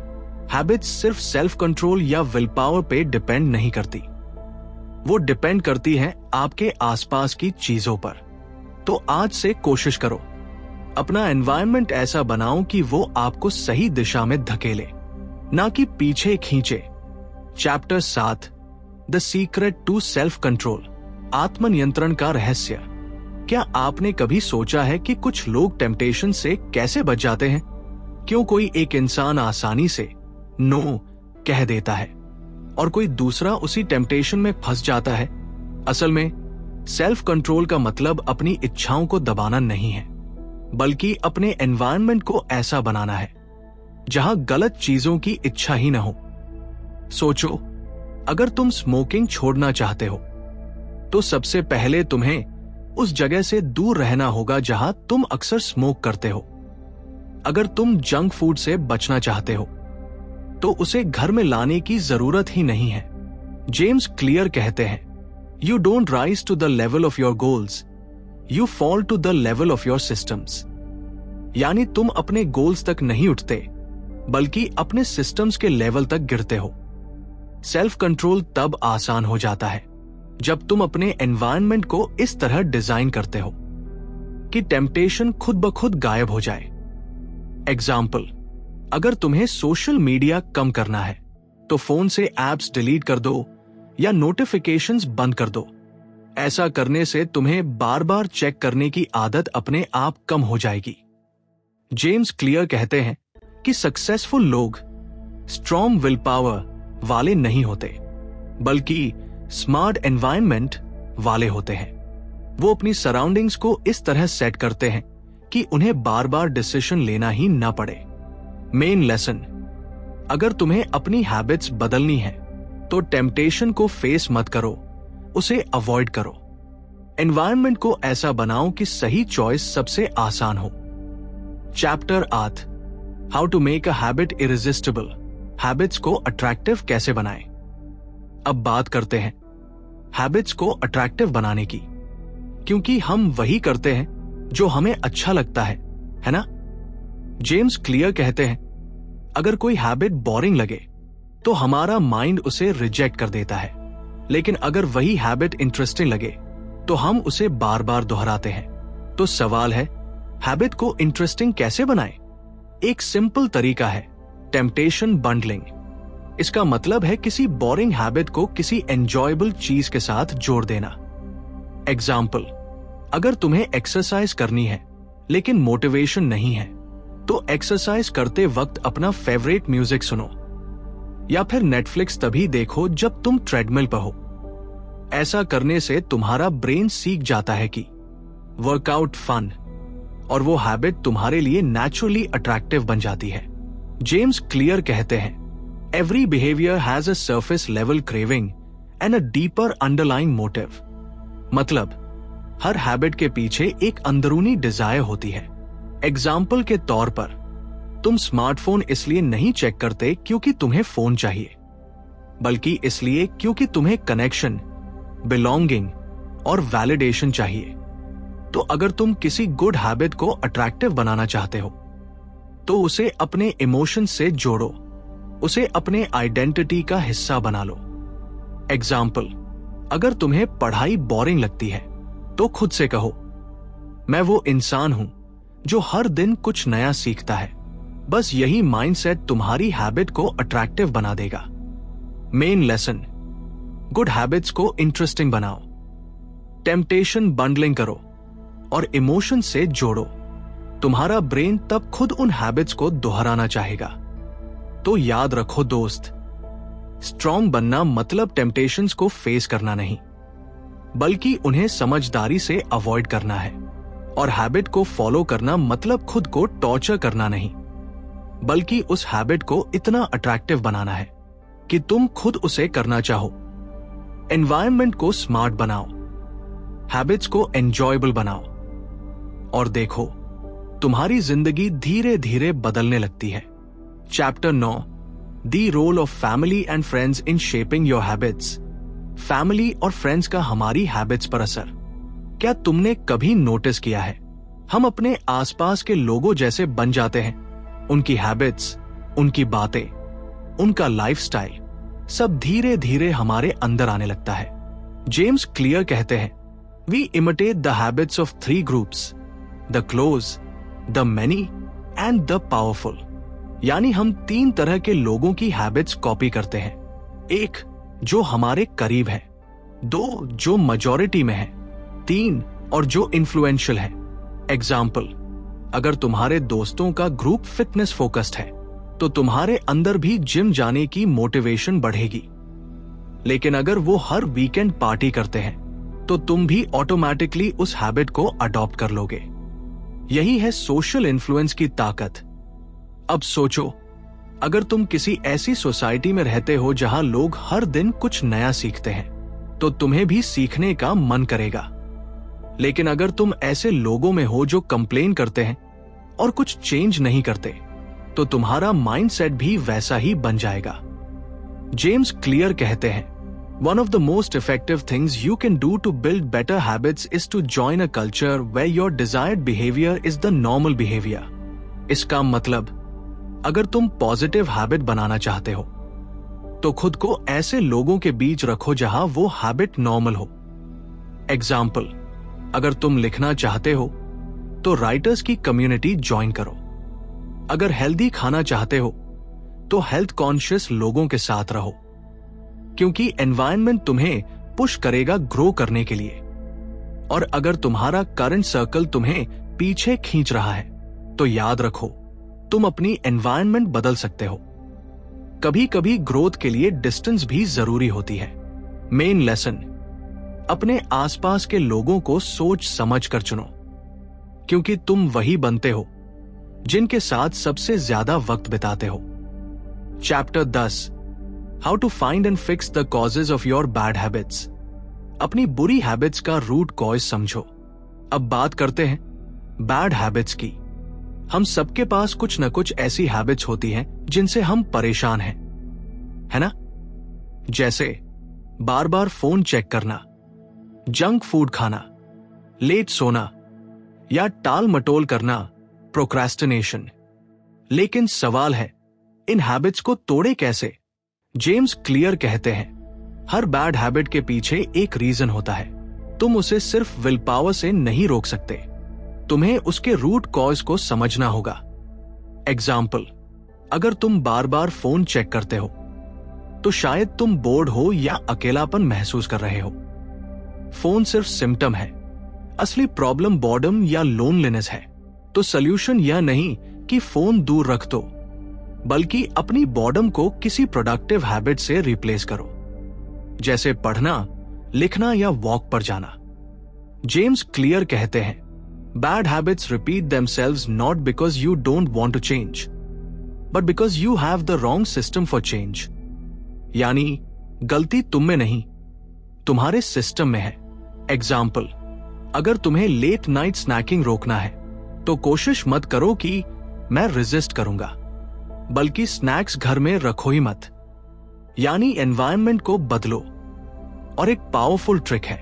हैबिट्स सिर्फ सेल्फ कंट्रोल या विल पावर पे डिपेंड नहीं करती, वो डिपेंड करती हैं आपके आसपास की चीजों पर। तो आज से कोशिश करो, अपना एनवायरनमेंट ऐसा बनाओ कि वो आपको सही दिशा में धकेले, ना कि पीछे खींचे। Chapter 7, the secret to self control, आत्मनियंत्रण का रहस्य। क्या आपने कभी सोचा है कि कुछ लोग टेम्पटेशन से कैसे बच जाते हैं? क्यों कोई एक इंसान आसानी से नो कह देता है और कोई दूसरा उसी टेम्पटेशन में फंस जाता है? असल में सेल्फ कंट्रोल का मतलब अपनी इच्छाओं को दबाना नहीं है, बल्कि अपने एनवायरनमेंट को ऐसा बनाना है जहां गलत चीजों की इच्छा ही न हो। सोचो, अगर तुम स्मोकिंग छोड़ना चाहते हो तो सबसे पहले तुम्हें उस जगह से दूर रहना होगा जहां तुम अक्सर स्मोक करते हो। अगर तुम जंक फूड से बचना चाहते हो तो उसे घर में लाने की जरूरत ही नहीं है। जेम्स क्लियर कहते हैं, you don't rise to the level of your goals, you fall to the level of your systems. यानी तुम अपने गोल्स तक नहीं उठते, बल्कि अपने सिस्टम्स के लेवल तक गिरते हो। सेल्फ कंट्रोल तब आसान हो जाता है जब तुम अपने एनवायरनमेंट को इस तरह डिजाइन करते हो कि टेम्पटेशन खुद ब खुद गायब हो जाए। एग्जाम्पल, अगर तुम्हें सोशल मीडिया कम करना है तो फोन से एप्स डिलीट कर दो या नोटिफिकेशंस बंद कर दो। ऐसा करने से तुम्हें बार बार चेक करने की आदत अपने आप कम हो जाएगी। जेम्स क्लियर कहते हैं कि सक्सेसफुल लोग स्ट्रॉन्ग विल पावर वाले नहीं होते, बल्कि स्मार्ट एनवायरनमेंट वाले होते हैं। वो अपनी सराउंडिंग्स को इस तरह सेट करते हैं कि उन्हें बार बार डिसीजन लेना ही ना पड़े। मेन लेसन, अगर तुम्हें अपनी हैबिट्स बदलनी है तो टेम्पटेशन को फेस मत करो, उसे अवॉइड करो। एनवायरनमेंट को ऐसा बनाओ कि सही चॉइस सबसे आसान हो। Chapter 8, how to make a habit irresistible, habits को अट्रैक्टिव कैसे बनाएं। अब बात करते हैं हैबिट्स को अट्रैक्टिव बनाने की, क्योंकि हम वही करते हैं जो हमें अच्छा लगता है ना? जेम्स क्लियर कहते हैं, अगर कोई हैबिट बोरिंग लगे तो हमारा माइंड उसे रिजेक्ट कर देता है, लेकिन अगर वही हैबिट इंटरेस्टिंग लगे तो हम उसे बार बार दोहराते हैं। तो सवाल है, हैबिट को इंटरेस्टिंग कैसे बनाएं? एक सिंपल तरीका है टेम्पटेशन बंडलिंग। इसका मतलब है किसी बोरिंग हैबिट को किसी एंजॉयबल चीज के साथ जोड़ देना। एग्जाम्पल, अगर तुम्हें एक्सरसाइज करनी है लेकिन मोटिवेशन नहीं है, तो एक्सरसाइज करते वक्त अपना फेवरेट म्यूजिक सुनो, या फिर नेटफ्लिक्स तभी देखो जब तुम ट्रेडमिल पर हो। ऐसा करने से तुम्हारा ब्रेन सीख जाता है कि वर्कआउट फन, और वो हैबिट तुम्हारे लिए नेचुरली अट्रैक्टिव बन जाती है। जेम्स क्लियर कहते हैं, every behaviour has a surface level craving and a deeper underlying motive. मतलब हर हैबिट के पीछे एक अंदरूनी डिजायर होती है। एग्जाम्पल के तौर पर, तुम स्मार्टफोन इसलिए नहीं चेक करते क्योंकि तुम्हें फोन चाहिए, बल्कि इसलिए क्योंकि तुम्हें कनेक्शन, बिलोंगिंग और वैलिडेशन चाहिए। तो अगर तुम किसी गुड हैबिट को अट्रैक्टिव बनाना चाहते हो, तो उसे अपने इमोशन से जोड़ो, उसे अपने आइडेंटिटी का हिस्सा बना लो। एग्जाम्पल, अगर तुम्हें पढ़ाई बोरिंग लगती है, तो खुद से कहो, मैं वो इंसान हूं जो हर दिन कुछ नया सीखता है। बस यही माइंडसेट तुम्हारी हैबिट को अट्रैक्टिव बना देगा। मेन लेसन, गुड हैबिट्स को इंटरेस्टिंग बनाओ, टेम्पटेशन बंडलिंग करो और इमोशन से जोड़ो। तुम्हारा ब्रेन तब खुद उन हैबिट्स को दोहराना चाहेगा। तो याद रखो दोस्त, स्ट्रॉन्ग बनना मतलब टेम्पटेशंस को फेस करना नहीं, बल्कि उन्हें समझदारी से अवॉइड करना है। और हैबिट को फॉलो करना मतलब खुद को टॉर्चर करना नहीं, बल्कि उस हैबिट को इतना अट्रैक्टिव बनाना है कि तुम खुद उसे करना चाहो। एनवायरनमेंट को स्मार्ट बनाओ, हैबिट्स को एंजॉयबल बनाओ, और देखो तुम्हारी जिंदगी धीरे धीरे बदलने लगती है। Chapter 9, the role of family and friends in shaping your habits. Family और फ्रेंड्स का हमारी हैबिट्स पर असर। क्या तुमने कभी नोटिस किया है, हम अपने आसपास के लोगों जैसे बन जाते हैं। उनकी हैबिट्स, उनकी बातें, उनका लाइफस्टाइल सब धीरे धीरे हमारे अंदर आने लगता है। जेम्स क्लियर कहते हैं, we imitate the habits of 3 groups, the close, the many and the powerful. यानी हम 3 तरह के लोगों की हैबिट्स कॉपी करते हैं। 1 जो हमारे करीब है, 2 जो मेजॉरिटी में है, 3 और जो इन्फ्लुएंशियल है। एग्जाम्पल, अगर तुम्हारे दोस्तों का ग्रुप फिटनेस फोकस्ड है, तो तुम्हारे अंदर भी जिम जाने की मोटिवेशन बढ़ेगी। लेकिन अगर वो हर वीकेंड पार्टी करते हैं, तो तुम भी ऑटोमेटिकली उस हैबिट को अडॉप्ट कर लोगे। यही है सोशल इन्फ्लुएंस की ताकत। अब सोचो, अगर तुम किसी ऐसी सोसाइटी में रहते हो जहां लोग हर दिन कुछ नया सीखते हैं, तो तुम्हें भी सीखने का मन करेगा। लेकिन अगर तुम ऐसे लोगों में हो जो कंप्लेन करते हैं और कुछ चेंज नहीं करते, तो तुम्हारा माइंडसेट भी वैसा ही बन जाएगा। जेम्स क्लियर कहते हैं, one of the most effective things you can do to build better habits is to join a culture where your desired behavior is the normal behavior. इसका मतलब, अगर तुम पॉजिटिव हैबिट बनाना चाहते हो, तो खुद को ऐसे लोगों के बीच रखो जहां वो हैबिट नॉर्मल हो। एग्जाम्पल, अगर तुम लिखना चाहते हो, तो राइटर्स की कम्युनिटी ज्वाइन करो। अगर हेल्दी खाना चाहते हो, तो हेल्थ कॉन्शियस लोगों के साथ रहो, क्योंकि एनवायरनमेंट तुम्हें पुश करेगा ग्रो करने के लिए। और अगर तुम्हारा करंट सर्कल तुम्हें पीछे खींच रहा है, तो याद रखो, तुम अपनी एनवायरनमेंट बदल सकते हो। कभी कभी ग्रोथ के लिए डिस्टेंस भी जरूरी होती है। मेन लेसन, अपने आसपास के लोगों को सोच समझ कर चुनो, क्योंकि तुम वही बनते हो जिनके साथ सबसे ज्यादा वक्त बिताते हो। Chapter 10, how to find and fix the causes of your bad habits. अपनी बुरी हैबिट्स का रूट कॉज समझो। अब बात करते हैं बैड हैबिट्स की। हम सबके पास कुछ न कुछ ऐसी हैबिट्स होती हैं जिनसे हम परेशान हैं, है ना? जैसे बार बार फोन चेक करना, जंक फूड खाना, लेट सोना या टाल मटोल करना, प्रोक्रेस्टिनेशन। लेकिन सवाल है, इन हैबिट्स को तोड़े कैसे? जेम्स क्लियर कहते हैं, हर बैड हैबिट के पीछे एक रीजन होता है। तुम उसे सिर्फ विल पावर से नहीं रोक सकते, तुम्हें उसके रूट कॉज को समझना होगा। एग्जाम्पल, अगर तुम बार बार फोन चेक करते हो तो शायद तुम बोर्ड हो या अकेलापन महसूस कर रहे हो। फोन सिर्फ सिम्टम है, असली प्रॉब्लम बॉर्डम या लोनलीनेस है। तो सॉल्यूशन यह नहीं कि फोन दूर रख दो, बल्कि अपनी बॉर्डम को किसी प्रोडक्टिव हैबिट से रिप्लेस करो, जैसे पढ़ना, लिखना या वॉक पर जाना। जेम्स क्लियर कहते हैं, bad habits repeat themselves not because you don't want to change, but because you have the wrong system for change. यानी गलती तुम में नहीं, तुम्हारे सिस्टम में है। एग्जाम्पल, अगर तुम्हें लेट नाइट स्नैकिंग रोकना है तो कोशिश मत करो कि मैं रेजिस्ट करूंगा, बल्कि स्नैक्स घर में रखो ही मत। यानी एनवायरनमेंट को बदलो। और एक पावरफुल ट्रिक है,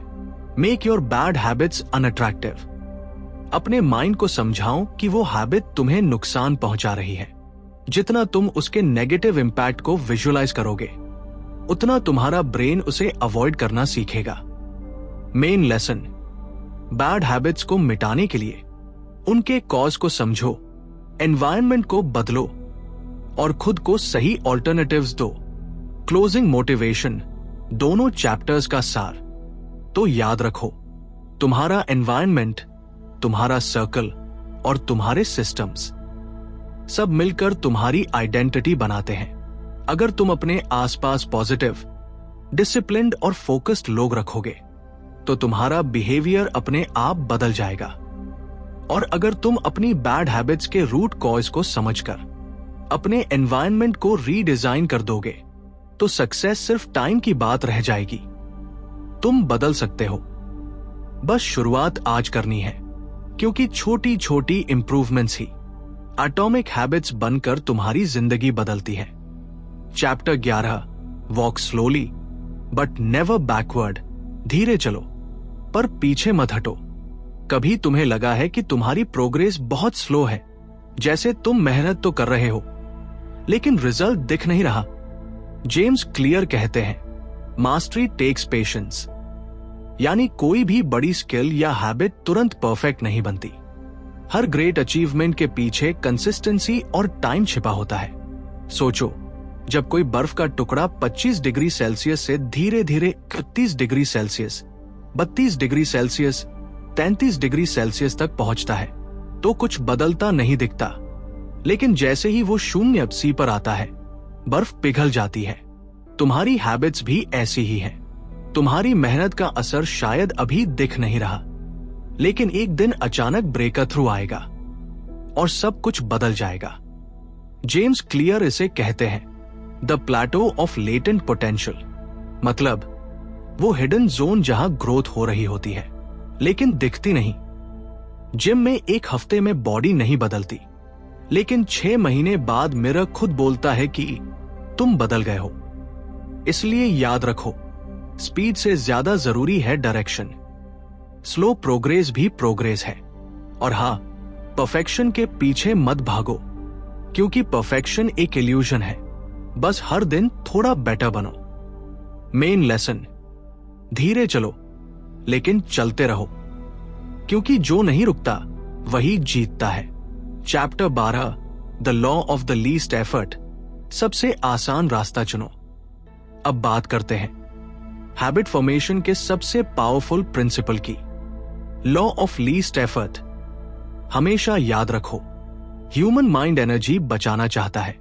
make your bad habits unattractive. अपने माइंड को समझाओ कि वो हैबिट तुम्हें नुकसान पहुंचा रही है। जितना तुम उसके नेगेटिव इंपैक्ट को विजुअलाइज करोगे, उतना तुम्हारा ब्रेन उसे अवॉइड करना सीखेगा। मेन लेसन, बैड हैबिट्स को मिटाने के लिए उनके कॉज को समझो, एनवायरनमेंट को बदलो और खुद को सही ऑल्टरनेटिव्स दो। क्लोजिंग मोटिवेशन, दोनों चैप्टर्स का सार। तो याद रखो, तुम्हारा एनवायरनमेंट, तुम्हारा सर्कल और तुम्हारे सिस्टम्स सब मिलकर तुम्हारी आइडेंटिटी बनाते हैं। अगर तुम अपने आसपास पॉजिटिव, डिसिप्लिन्ड और फोकस्ड लोग रखोगे तो तुम्हारा बिहेवियर अपने आप बदल जाएगा। और अगर तुम अपनी बैड हैबिट्स के रूट कॉज को समझकर अपने एनवायरनमेंट को रीडिजाइन कर दोगे तो सक्सेस सिर्फ टाइम की बात रह जाएगी। तुम बदल सकते हो, बस शुरुआत आज करनी है, क्योंकि छोटी छोटी इंप्रूवमेंट्स ही एटॉमिक हैबिट्स बनकर तुम्हारी जिंदगी बदलती है। Chapter 11, walk slowly but never backward. धीरे चलो पर पीछे मत हटो। कभी तुम्हें लगा है कि तुम्हारी प्रोग्रेस बहुत स्लो है, जैसे तुम मेहनत तो कर रहे हो लेकिन रिजल्ट दिख नहीं रहा? जेम्स क्लियर कहते हैं, मास्टरी टेक्स पेशेंस। यानी कोई भी बड़ी स्किल या हैबिट तुरंत परफेक्ट नहीं बनती। हर ग्रेट अचीवमेंट के पीछे कंसिस्टेंसी और टाइम छिपा होता है। सोचो, जब कोई बर्फ का टुकड़ा 25 डिग्री सेल्सियस से धीरे धीरे 31 degree Celsius, 32 degree Celsius, 33 degree Celsius तक पहुंचता है तो कुछ बदलता नहीं दिखता। लेकिन जैसे ही वो शून्य सी पर आता है, बर्फ पिघल जाती है। तुम्हारी हैबिट्स भी ऐसी ही हैं। तुम्हारी मेहनत का असर शायद अभी दिख नहीं रहा, लेकिन एक दिन अचानक ब्रेक थ्रू आएगा और सब कुछ बदल जाएगा। जेम्स क्लियर इसे कहते हैं the plateau of latent potential. मतलब वो हिडन जोन जहां ग्रोथ हो रही होती है लेकिन दिखती नहीं। जिम में एक हफ्ते में बॉडी नहीं बदलती, लेकिन 6 महीने बाद मिरर खुद बोलता है कि तुम बदल गए हो। इसलिए याद रखो, स्पीड से ज्यादा जरूरी है डायरेक्शन। स्लो प्रोग्रेस भी प्रोग्रेस है। और हां, परफेक्शन के पीछे मत भागो, क्योंकि परफेक्शन एक इल्यूजन है। बस हर दिन थोड़ा बेटर बनो। मेन लेसन, धीरे चलो लेकिन चलते रहो, क्योंकि जो नहीं रुकता वही जीतता है। Chapter 12, the law of the least effort. सबसे आसान रास्ता चुनो। अब बात करते हैं हैबिट फॉर्मेशन के सबसे पावरफुल प्रिंसिपल की, लॉ ऑफ लीस्ट एफर्ट। हमेशा याद रखो, ह्यूमन माइंड एनर्जी बचाना चाहता है।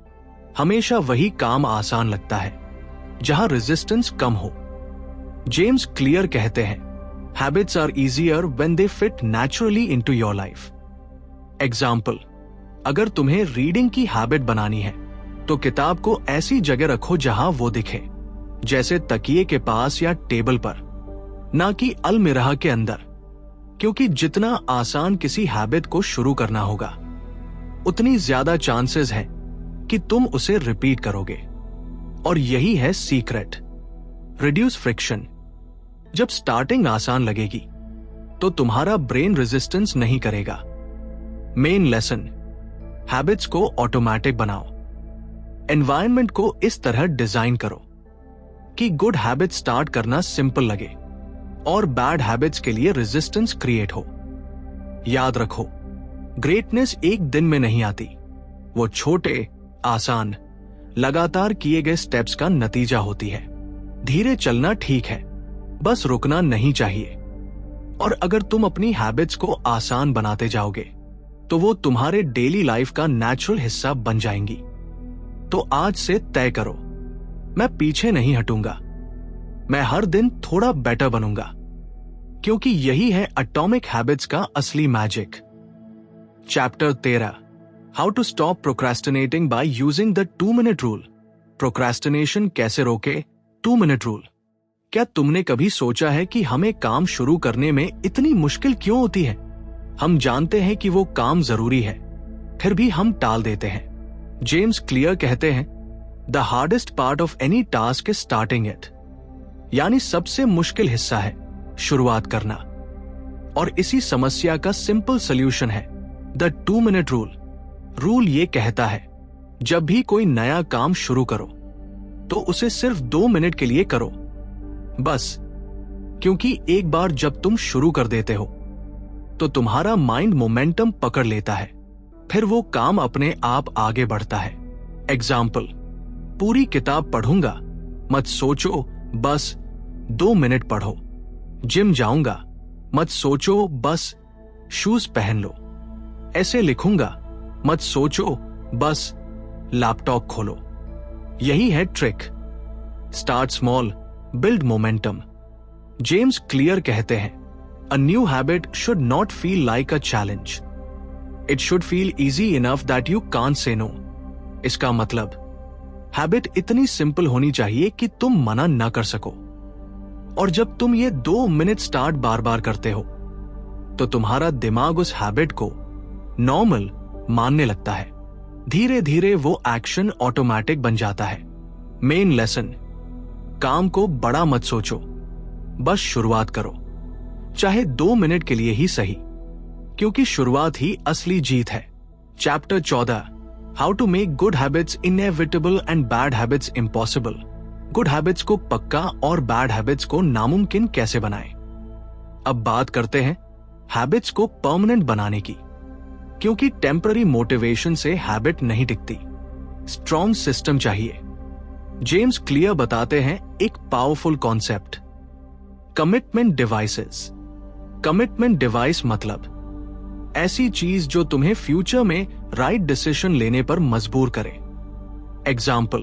हमेशा वही काम आसान लगता है जहां रेजिस्टेंस कम हो। जेम्स क्लियर कहते हैं, habits are easier when they fit naturally into your life. Example, अगर तुम्हें रीडिंग की हैबिट बनानी है तो किताब को ऐसी जगह रखो जहां वो दिखे, जैसे तकिए के पास या टेबल पर, ना कि अलमिराह के अंदर। क्योंकि जितना आसान किसी हैबिट को शुरू करना होगा, उतनी ज्यादा चांसेस हैं कि तुम उसे रिपीट करोगे। और यही है सीक्रेट, रिड्यूस फ्रिक्शन। जब स्टार्टिंग आसान लगेगी तो तुम्हारा ब्रेन रेजिस्टेंस नहीं करेगा। मेन लेसन, हैबिट्स को ऑटोमेटिक बनाओ। एनवायरनमेंट को इस तरह डिजाइन करो कि गुड हैबिट स्टार्ट करना सिंपल लगे और बैड हैबिट्स के लिए रेजिस्टेंस क्रिएट हो। याद रखो, ग्रेटनेस एक दिन में नहीं आती। वो छोटे, आसान, लगातार किए गए स्टेप्स का नतीजा होती है। धीरे चलना ठीक है, बस रुकना नहीं चाहिए। और अगर तुम अपनी हैबिट्स को आसान बनाते जाओगे तो वो तुम्हारे डेली लाइफ का नेचुरल हिस्सा बन जाएंगी। तो आज से तय करो, मैं पीछे नहीं हटूंगा, मैं हर दिन थोड़ा बेटर बनूंगा, क्योंकि यही है एटॉमिक हैबिट्स का असली magic. Chapter 13, how to stop procrastinating by using the 2 minute rule. Procrastination कैसे रोके, 2 मिनट रूल। क्या तुमने कभी सोचा है कि हमें काम शुरू करने में इतनी मुश्किल क्यों होती है? हम जानते हैं कि वो काम जरूरी है, फिर भी हम टाल देते हैं। जेम्स क्लियर कहते हैं, the hardest part of any task is starting it. यानी सबसे मुश्किल हिस्सा है शुरुआत करना। और इसी समस्या का सिंपल सॉल्यूशन है द 2 मिनट रूल। रूल ये कहता है, जब भी कोई नया काम शुरू करो तो उसे सिर्फ 2 मिनट के लिए करो, बस। क्योंकि एक बार जब तुम शुरू कर देते हो तो तुम्हारा माइंड मोमेंटम पकड़ लेता है, फिर वो काम अपने आप आगे बढ़ता है। एग्जाम्पल, पूरी किताब पढ़ूंगा, मत सोचो बस 2 मिनट पढ़ो। जिम जाऊंगा, मत सोचो बस शूज पहन लो। ऐसे लिखूंगा, मत सोचो बस लैपटॉप खोलो। यही है trick, start small, build momentum. James Clear कहते हैं, A new habit should not feel like a challenge. It should feel easy enough that you can't say no. इसका मतलब, हैबिट इतनी सिंपल होनी चाहिए कि तुम मना न कर सको। और जब तुम ये 2 मिनट स्टार्ट बार बार करते हो तो तुम्हारा दिमाग उस हैबिट को नॉर्मल मानने लगता है। धीरे धीरे वो एक्शन ऑटोमेटिक बन जाता है। मेन लेसन, काम को बड़ा मत सोचो, बस शुरुआत करो, चाहे 2 मिनट के लिए ही सही, क्योंकि शुरुआत ही असली जीत है। Chapter 14, how to make good habits inevitable and bad habits impossible. Good habits को पक्का और बैड हैबिट्स को नामुमकिन कैसे बनाएं। अब बात करते हैं हैबिट्स को परमानेंट बनाने की, क्योंकि टेम्पररी मोटिवेशन से हैबिट नहीं टिकती, स्ट्रॉन्ग सिस्टम चाहिए। जेम्स क्लियर बताते हैं एक powerful concept, commitment devices. Commitment device मतलब ऐसी चीज जो तुम्हें फ्यूचर में राइट डिसीजन लेने पर मजबूर करे। एग्जाम्पल,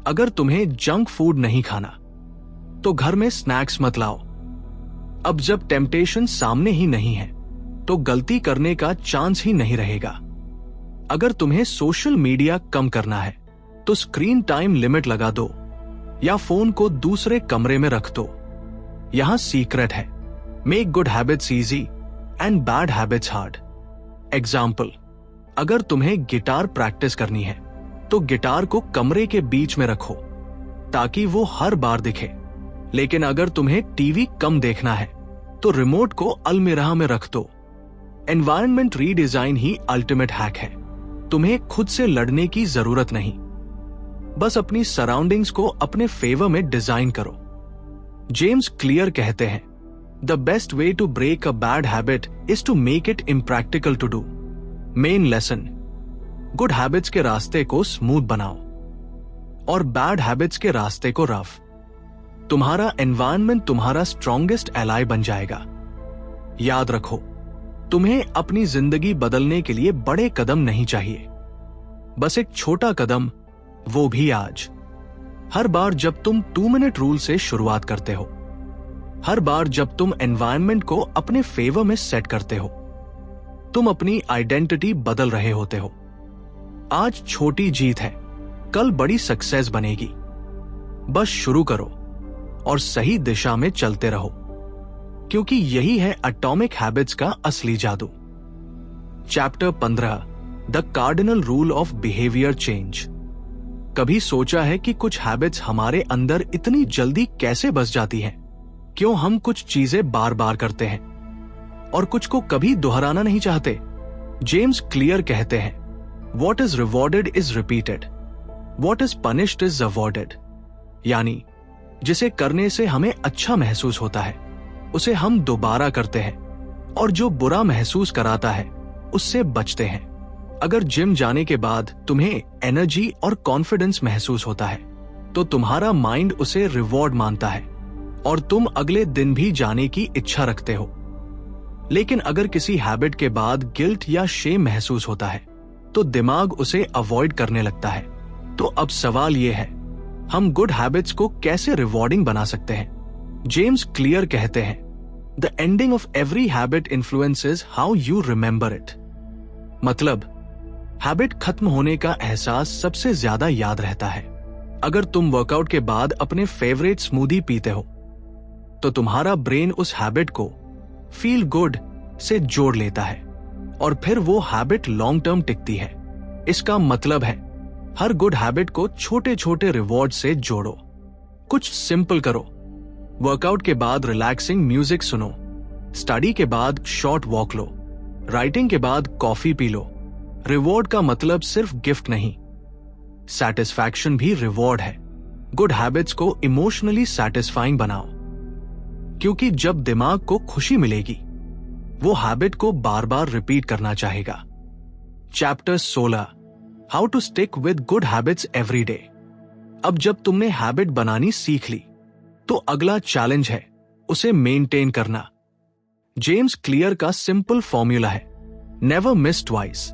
अगर तुम्हें जंक फूड नहीं खाना तो घर में स्नैक्स मत लाओ। अब जब टेम्पटेशन सामने ही नहीं है तो गलती करने का चांस ही नहीं रहेगा। अगर तुम्हें सोशल मीडिया कम करना है तो स्क्रीन टाइम लिमिट लगा दो या फोन को दूसरे कमरे में रख दो। यहां सीक्रेट है, make good habits easy and bad habits hard. Example, अगर तुम्हें गिटार प्रैक्टिस करनी है तो गिटार को कमरे के बीच में रखो ताकि वो हर बार दिखे। लेकिन अगर तुम्हें टीवी कम देखना है तो रिमोट को अलमीरा में रख दो। एनवायरनमेंट रीडिजाइन ही अल्टीमेट हैक है। तुम्हें खुद से लड़ने की जरूरत नहीं, बस अपनी सराउंडिंग्स को अपने फेवर में डिजाइन करो। जेम्स क्लियर कहते हैं, the best way to break a bad habit is to make it impractical to do. Main lesson, good habits के रास्ते को स्मूथ बनाओ और बैड हैबिट्स के रास्ते को रफ। तुम्हारा एनवायरनमेंट तुम्हारा स्ट्रॉन्गेस्ट एलाय बन जाएगा। याद रखो, तुम्हें अपनी जिंदगी बदलने के लिए बड़े कदम नहीं चाहिए, बस एक छोटा कदम, वो भी आज। हर बार जब तुम 2 मिनट रूल से शुरुआत करते हो, हर बार जब तुम एनवायरनमेंट को अपने फेवर में सेट करते हो, तुम अपनी आइडेंटिटी बदल रहे होते हो। आज छोटी जीत है, कल बड़ी सक्सेस बनेगी। बस शुरू करो और सही दिशा में चलते रहो, क्योंकि यही है एटॉमिक हैबिट्स का असली जादू। Chapter 15, the cardinal rule of behaviour change. कभी सोचा है कि कुछ हैबिट्स हमारे अंदर इतनी जल्दी कैसे बस जाती हैं? क्यों हम कुछ चीजें बार बार करते हैं और कुछ को कभी दोहराना नहीं चाहते? जेम्स क्लियर कहते हैं, what is rewarded is repeated, what is punished is awarded. यानी जिसे करने से हमें अच्छा महसूस होता है उसे हम दोबारा करते हैं और जो बुरा महसूस कराता है उससे बचते हैं। अगर जिम जाने के बाद तुम्हें एनर्जी और कॉन्फिडेंस महसूस होता है तो तुम्हारा माइंड उसे रिवॉर्ड मानता है और तुम अगले दिन भी जाने की इच्छा रखते हो। लेकिन अगर किसी हैबिट के बाद गिल्ट या शेम महसूस होता है तो दिमाग उसे अवॉइड करने लगता है। तो अब सवाल यह है, हम गुड हैबिट्स को कैसे रिवॉर्डिंग बना सकते हैं? जेम्स क्लियर कहते हैं, the ending of every habit influences how you remember it. मतलब हैबिट खत्म होने का एहसास सबसे ज्यादा याद रहता है। अगर तुम वर्कआउट के बाद अपने फेवरेट स्मूदी पीते हो तो तुम्हारा ब्रेन उस हैबिट को फील गुड से जोड़ लेता है और फिर वो हैबिट लॉन्ग टर्म टिकती है। इसका मतलब है हर गुड हैबिट को छोटे छोटे रिवॉर्ड से जोड़ो। कुछ सिंपल करो, वर्कआउट के बाद रिलैक्सिंग म्यूजिक सुनो, स्टडी के बाद शॉर्ट वॉक लो, राइटिंग के बाद कॉफी पी लो। रिवॉर्ड का मतलब सिर्फ गिफ्ट नहीं, सैटिस्फैक्शन भी रिवॉर्ड है। गुड हैबिट्स को इमोशनली सैटिस्फाइंग बनाओ, क्योंकि जब दिमाग को खुशी मिलेगी वो हैबिट को बार बार रिपीट करना चाहेगा। Chapter 16, how to stick with good habits every day. अब जब तुमने हैबिट बनानी सीख ली तो अगला चैलेंज है उसे मेंटेन करना। जेम्स क्लियर का सिंपल फॉर्मूला है, नेवर मिस ट्वाइस।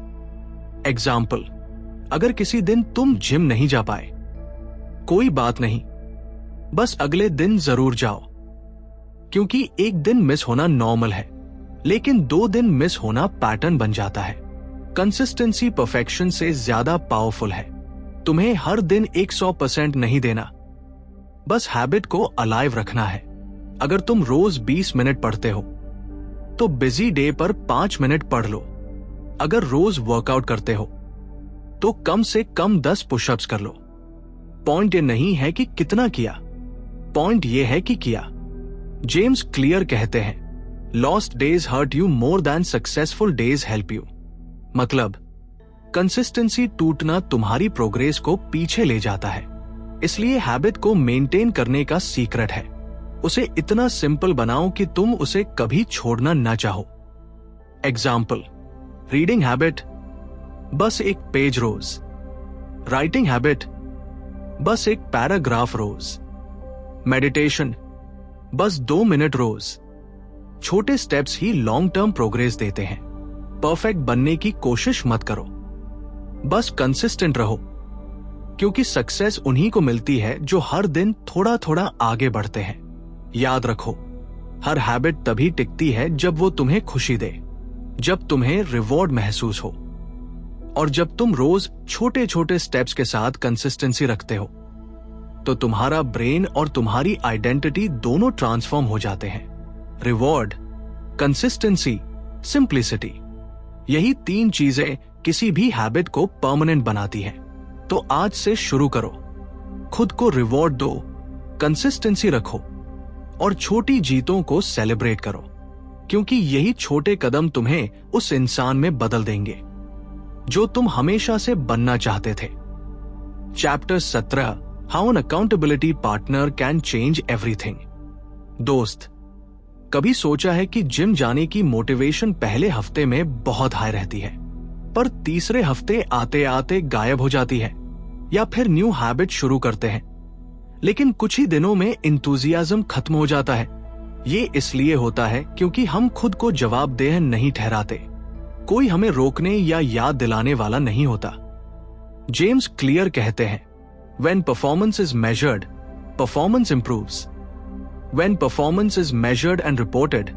एग्जाम्पल, अगर किसी दिन तुम जिम नहीं जा पाए, कोई बात नहीं, बस अगले दिन जरूर जाओ, क्योंकि एक दिन मिस होना नॉर्मल है, लेकिन 2 दिन मिस होना पैटर्न बन जाता है। कंसिस्टेंसी परफेक्शन से ज्यादा पावरफुल है। तुम्हें हर दिन 100% नहीं देना, बस हैबिट को अलाइव रखना है। अगर तुम रोज 20 मिनट पढ़ते हो तो बिजी डे पर 5 मिनट पढ़ लो। अगर रोज वर्कआउट करते हो तो कम से कम 10 पुशअप्स कर लो। पॉइंट ये नहीं है कि कितना किया, पॉइंट ये है कि किया। जेम्स क्लियर कहते हैं, lost days hurt you more than successful days help you. मतलब कंसिस्टेंसी टूटना तुम्हारी प्रोग्रेस को पीछे ले जाता है। इसलिए हैबिट को मेंटेन करने का सीक्रेट है, उसे इतना सिंपल बनाओ कि तुम उसे कभी छोड़ना ना चाहो। एग्जाम्पल, रीडिंग हैबिट, बस एक पेज रोज। राइटिंग हैबिट, बस एक पैराग्राफ रोज। मेडिटेशन, बस 2 मिनट रोज। छोटे स्टेप्स ही लॉन्ग टर्म प्रोग्रेस देते हैं। परफेक्ट बनने की कोशिश मत करो, बस कंसिस्टेंट रहो, क्योंकि सक्सेस उन्हीं को मिलती है जो हर दिन थोड़ा थोड़ा आगे बढ़ते हैं। याद रखो, हर हैबिट तभी टिकती है जब वो तुम्हें खुशी दे, जब तुम्हें रिवॉर्ड महसूस हो, और जब तुम रोज छोटे छोटे स्टेप्स के साथ कंसिस्टेंसी रखते हो तो तुम्हारा ब्रेन और तुम्हारी आइडेंटिटी दोनों ट्रांसफॉर्म हो जाते हैं। रिवॉर्ड, कंसिस्टेंसी, सिंप्लिसिटी, यही 3 चीजें किसी भी हैबिट को परमानेंट बनाती हैं। तो आज से शुरू करो, खुद को रिवॉर्ड दो, कंसिस्टेंसी रखो और छोटी जीतों को सेलिब्रेट करो, क्योंकि यही छोटे कदम तुम्हें उस इंसान में बदल देंगे जो तुम हमेशा से बनना चाहते थे। Chapter 17, how an accountability partner can change everything. दोस्त, कभी सोचा है कि जिम जाने की मोटिवेशन पहले हफ्ते में बहुत हाई रहती है, पर तीसरे हफ्ते आते आते गायब हो जाती है, या फिर न्यू हैबिट शुरू करते हैं लेकिन कुछ ही दिनों में इंतुजियाज्म खत्म हो जाता है। ये इसलिए होता है क्योंकि हम खुद को जवाबदेह नहीं ठहराते, कोई हमें रोकने या याद दिलाने वाला नहीं होता। जेम्स क्लियर कहते हैं, When performance is measured, performance improves. When performance is measured and reported,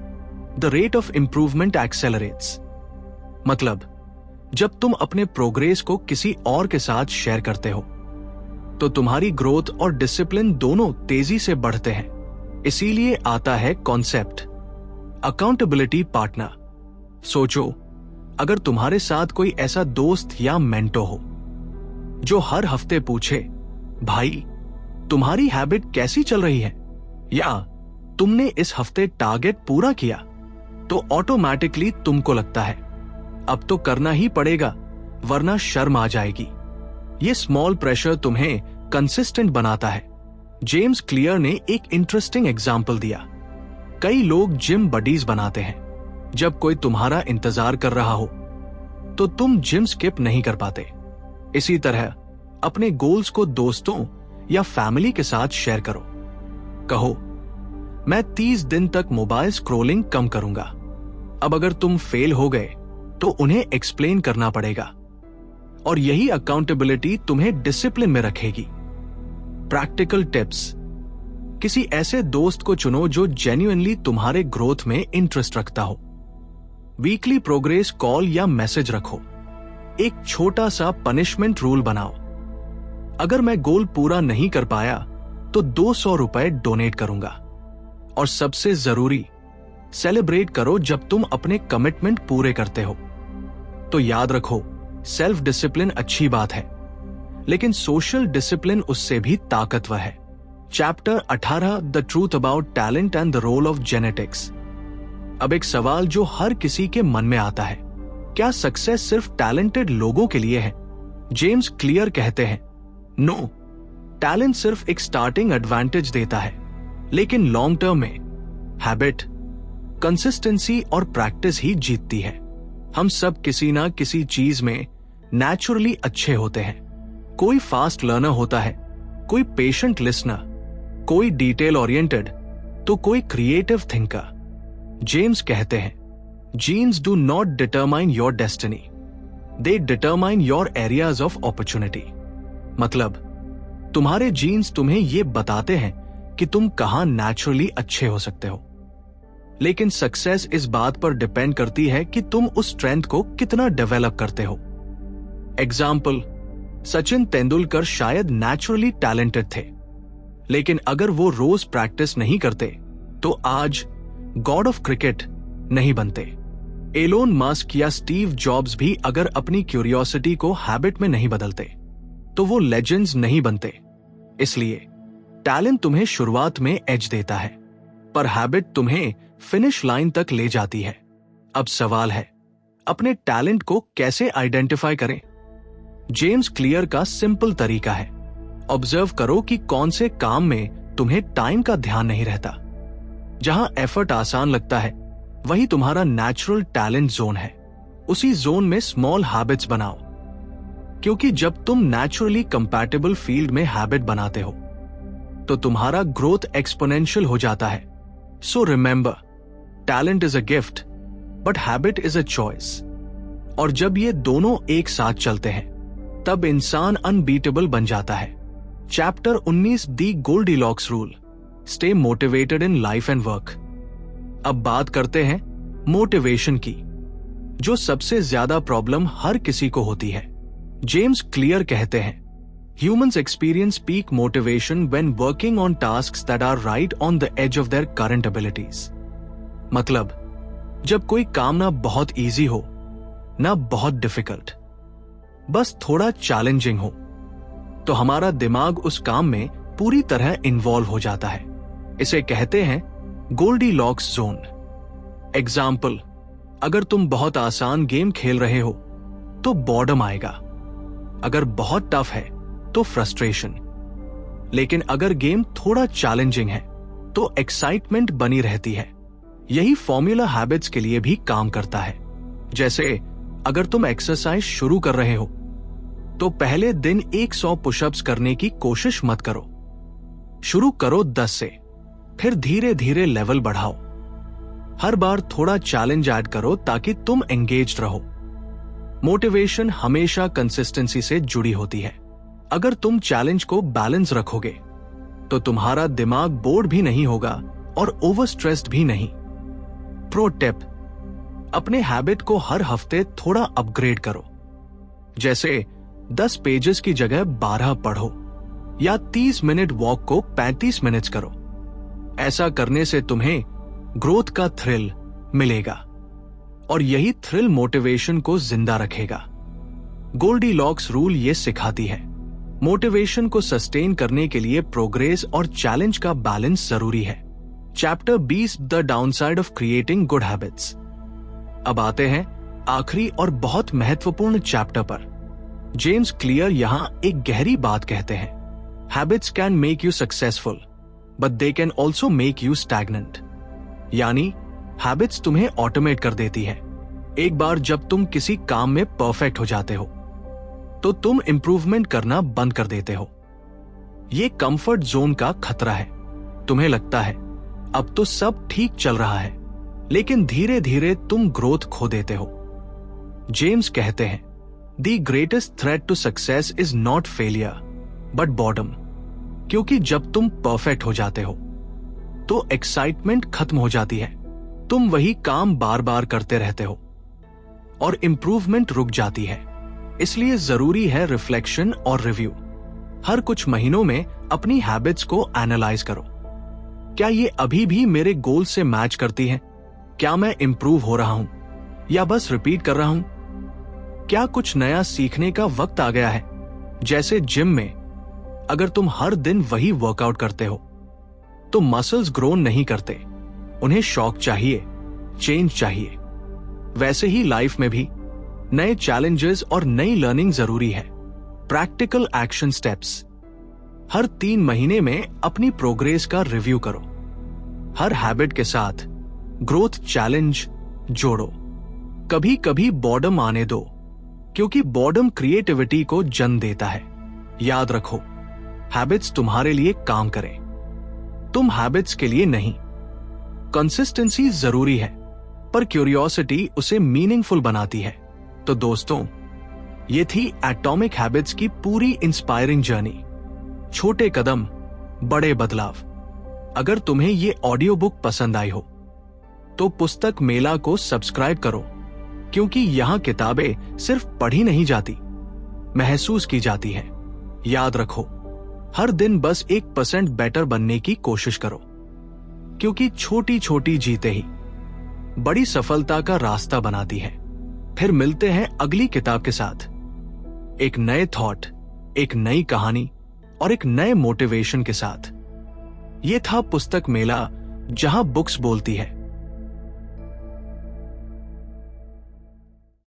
the rate of improvement accelerates. मतलब, जब तुम अपने प्रोग्रेस को किसी और के साथ शेयर करते हो तो तुम्हारी ग्रोथ और डिसिप्लिन दोनों तेजी से बढ़ते हैं। इसीलिए आता है कॉन्सेप्ट अकाउंटेबिलिटी पार्टनर। सोचो, अगर तुम्हारे साथ कोई ऐसा दोस्त या मेंटो हो जो हर हफ्ते पूछे, भाई तुम्हारी हैबिट कैसी चल रही है, या तुमने इस हफ्ते टारगेट पूरा किया, तो ऑटोमेटिकली तुमको लगता है अब तो करना ही पड़ेगा वरना शर्म आ जाएगी। ये स्मॉल प्रेशर तुम्हें कंसिस्टेंट बनाता है। जेम्स क्लियर ने एक इंटरेस्टिंग एग्जाम्पल दिया। कई लोग जिम बडीज बनाते हैं, जब कोई तुम्हारा इंतजार कर रहा हो तो तुम जिम स्किप नहीं कर पाते। इसी तरह अपने गोल्स को दोस्तों या फैमिली के साथ शेयर करो। कहो, मैं 30 दिन तक मोबाइल स्क्रॉलिंग कम करूंगा। अब अगर तुम फेल हो गए तो उन्हें एक्सप्लेन करना पड़ेगा, और यही अकाउंटेबिलिटी तुम्हें डिसिप्लिन में रखेगी। प्रैक्टिकल टिप्स: किसी ऐसे दोस्त को चुनो जो जेन्युइनली तुम्हारे ग्रोथ में इंटरेस्ट रखता हो। वीकली प्रोग्रेस कॉल या मैसेज रखो। एक छोटा सा पनिशमेंट रूल बनाओ। अगर मैं गोल पूरा नहीं कर पाया तो 200 रुपए डोनेट करूंगा। और सबसे जरूरी, सेलिब्रेट करो जब तुम अपने कमिटमेंट पूरे करते हो। तो याद रखो, सेल्फ डिसिप्लिन अच्छी बात है, लेकिन सोशल डिसिप्लिन उससे भी ताकतवर है। Chapter 18, the truth about talent and the role of genetics. अब एक सवाल जो हर किसी के मन में आता है, क्या सक्सेस सिर्फ टैलेंटेड लोगों के लिए है? जेम्स क्लियर कहते हैं, नो, टैलेंट सिर्फ एक स्टार्टिंग एडवांटेज देता है, लेकिन लॉन्ग टर्म में हैबिट, कंसिस्टेंसी और प्रैक्टिस ही जीतती है। हम सब किसी ना किसी चीज में नेचुरली अच्छे होते हैं। कोई फास्ट लर्नर होता है, कोई पेशेंट लिसनर, कोई डिटेल ओरिएंटेड, तो कोई क्रिएटिव थिंकर। जेम्स कहते हैं, genes do not determine your destiny, they determine your areas of opportunity. मतलब, तुम्हारे जीन्स तुम्हें ये बताते हैं कि तुम कहां नेचुरली अच्छे हो सकते हो, लेकिन सक्सेस इस बात पर डिपेंड करती है कि तुम उस स्ट्रेंथ को कितना डेवलप करते हो। एग्जाम्पल, सचिन तेंदुलकर शायद नेचुरली टैलेंटेड थे, लेकिन अगर वो रोज प्रैक्टिस नहीं करते तो आज गॉड ऑफ क्रिकेट नहीं बनते। एलोन मस्क या स्टीव जॉब्स भी अगर अपनी क्यूरियोसिटी को हैबिट में नहीं बदलते तो वो लेजेंड्स नहीं बनते। इसलिए टैलेंट तुम्हें शुरुआत में एज देता है, पर हैबिट तुम्हें फिनिश लाइन तक ले जाती है। अब सवाल है, अपने टैलेंट को कैसे आइडेंटिफाई करें? जेम्स क्लियर का सिंपल तरीका है, ऑब्जर्व करो कि कौन से काम में तुम्हें टाइम का ध्यान नहीं रहता। जहां एफर्ट आसान लगता है वही तुम्हारा नेचुरल टैलेंट जोन है। उसी जोन में स्मॉल हैबिट्स बनाओ, क्योंकि जब तुम नेचुरली कंपैटिबल फील्ड में हैबिट बनाते हो तो तुम्हारा ग्रोथ एक्सपोनेंशियल हो जाता है। So remember, talent is a gift but habit is a choice. और जब ये दोनों एक साथ चलते हैं तब इंसान अनबीटेबल बन जाता है। Chapter 19, the Goldilocks rule, stay motivated in life and work. अब बात करते हैं मोटिवेशन की, जो सबसे ज्यादा प्रॉब्लम हर किसी को होती है। जेम्स क्लियर कहते हैं, humans experience peak motivation when working on tasks that are right on the edge of their current abilities. मतलब, जब कोई काम ना बहुत इजी हो ना बहुत डिफिकल्ट, बस थोड़ा चैलेंजिंग हो, तो हमारा दिमाग उस काम में पूरी तरह इन्वॉल्व हो जाता है। इसे कहते हैं गोल्डीलॉक्स जोन। एग्जाम्पल, अगर तुम बहुत आसान गेम खेल रहे हो तो बॉर्डम आएगा, अगर बहुत टफ है तो फ्रस्ट्रेशन, लेकिन अगर गेम थोड़ा चैलेंजिंग है तो एक्साइटमेंट बनी रहती है। यही फॉर्मूला हैबिट्स के लिए भी काम करता है। जैसे अगर तुम एक्सरसाइज शुरू कर रहे हो तो पहले दिन 100 पुशअप्स करने की कोशिश मत करो, शुरू करो 10 से, फिर धीरे धीरे लेवल बढ़ाओ। हर बार थोड़ा चैलेंज ऐड करो ताकि तुम एंगेज्ड रहो। मोटिवेशन हमेशा कंसिस्टेंसी से जुड़ी होती है। अगर तुम चैलेंज को बैलेंस रखोगे तो तुम्हारा दिमाग बोर्ड भी नहीं होगा और ओवर स्ट्रेस्ड भी नहीं। प्रो टिप, अपने हैबिट को हर हफ्ते थोड़ा अपग्रेड करो। जैसे 10 पेजेस की जगह 12 पढ़ो, या 30 मिनट वॉक को 35 मिनट्स करो। ऐसा करने से तुम्हें ग्रोथ का थ्रिल मिलेगा, और यही थ्रिल मोटिवेशन को जिंदा रखेगा। गोल्डीलॉक्स रूल ये सिखाती है, मोटिवेशन को सस्टेन करने के लिए प्रोग्रेस और चैलेंज का बैलेंस जरूरी है। Chapter 20, the downside of creating good habits. अब आते हैं आखिरी और बहुत महत्वपूर्ण चैप्टर पर। जेम्स क्लियर यहां एक गहरी बात कहते हैं, habits can make you successful but they can also make you stagnant. यानी हैबिट्स तुम्हें ऑटोमेट कर देती है। एक बार जब तुम किसी काम में परफेक्ट हो जाते हो तो तुम इंप्रूवमेंट करना बंद कर देते हो। ये कंफर्ट जोन का खतरा है। तुम्हें लगता है अब तो सब ठीक चल रहा है, लेकिन धीरे धीरे तुम ग्रोथ खो देते हो। जेम्स कहते हैं, the greatest threat to success is not failure but boredom. क्योंकि जब तुम परफेक्ट हो जाते हो तो एक्साइटमेंट खत्म हो जाती है। तुम वही काम बार बार करते रहते हो और इंप्रूवमेंट रुक जाती है। इसलिए जरूरी है रिफ्लेक्शन और रिव्यू। हर कुछ महीनों में अपनी हैबिट्स को एनालाइज करो। क्या ये अभी भी मेरे गोल से मैच करती है? क्या मैं इंप्रूव हो रहा हूं या बस रिपीट कर रहा हूं? क्या कुछ नया सीखने का वक्त आ गया है? जैसे जिम में अगर तुम हर दिन वही वर्कआउट करते हो तो मसल्स ग्रो नहीं करते, उन्हें शॉक चाहिए, चेंज चाहिए। वैसे ही लाइफ में भी नए चैलेंजेस और नई लर्निंग जरूरी है। Practical action steps. हर 3 महीने में अपनी प्रोग्रेस का रिव्यू करो। हर हैबिट के साथ ग्रोथ चैलेंज जोड़ो। कभी कभी बॉर्डम आने दो, क्योंकि बॉर्डम क्रिएटिविटी को जन्म देता है। याद रखो, हैबिट्स तुम्हारे लिए काम करें, तुम हैबिट्स के लिए नहीं। कंसिस्टेंसी जरूरी है, पर क्यूरियोसिटी उसे मीनिंगफुल बनाती है। तो दोस्तों, ये थी एटॉमिक हैबिट्स की पूरी इंस्पायरिंग जर्नी। छोटे कदम, बड़े बदलाव। अगर तुम्हें ये ऑडियो बुक पसंद आई हो तो पुस्तक मेला को सब्सक्राइब करो, क्योंकि यहां किताबें सिर्फ पढ़ी नहीं जाती, महसूस की जाती हैं। याद रखो, हर दिन बस 1% बेटर बनने की कोशिश करो, क्योंकि छोटी छोटी जीतें ही बड़ी सफलता का रास्ता बनाती है। फिर मिलते हैं अगली किताब के साथ, एक नए थॉट, एक नई कहानी और एक नए मोटिवेशन के साथ। ये था पुस्तक मेला, जहां बुक्स बोलती है।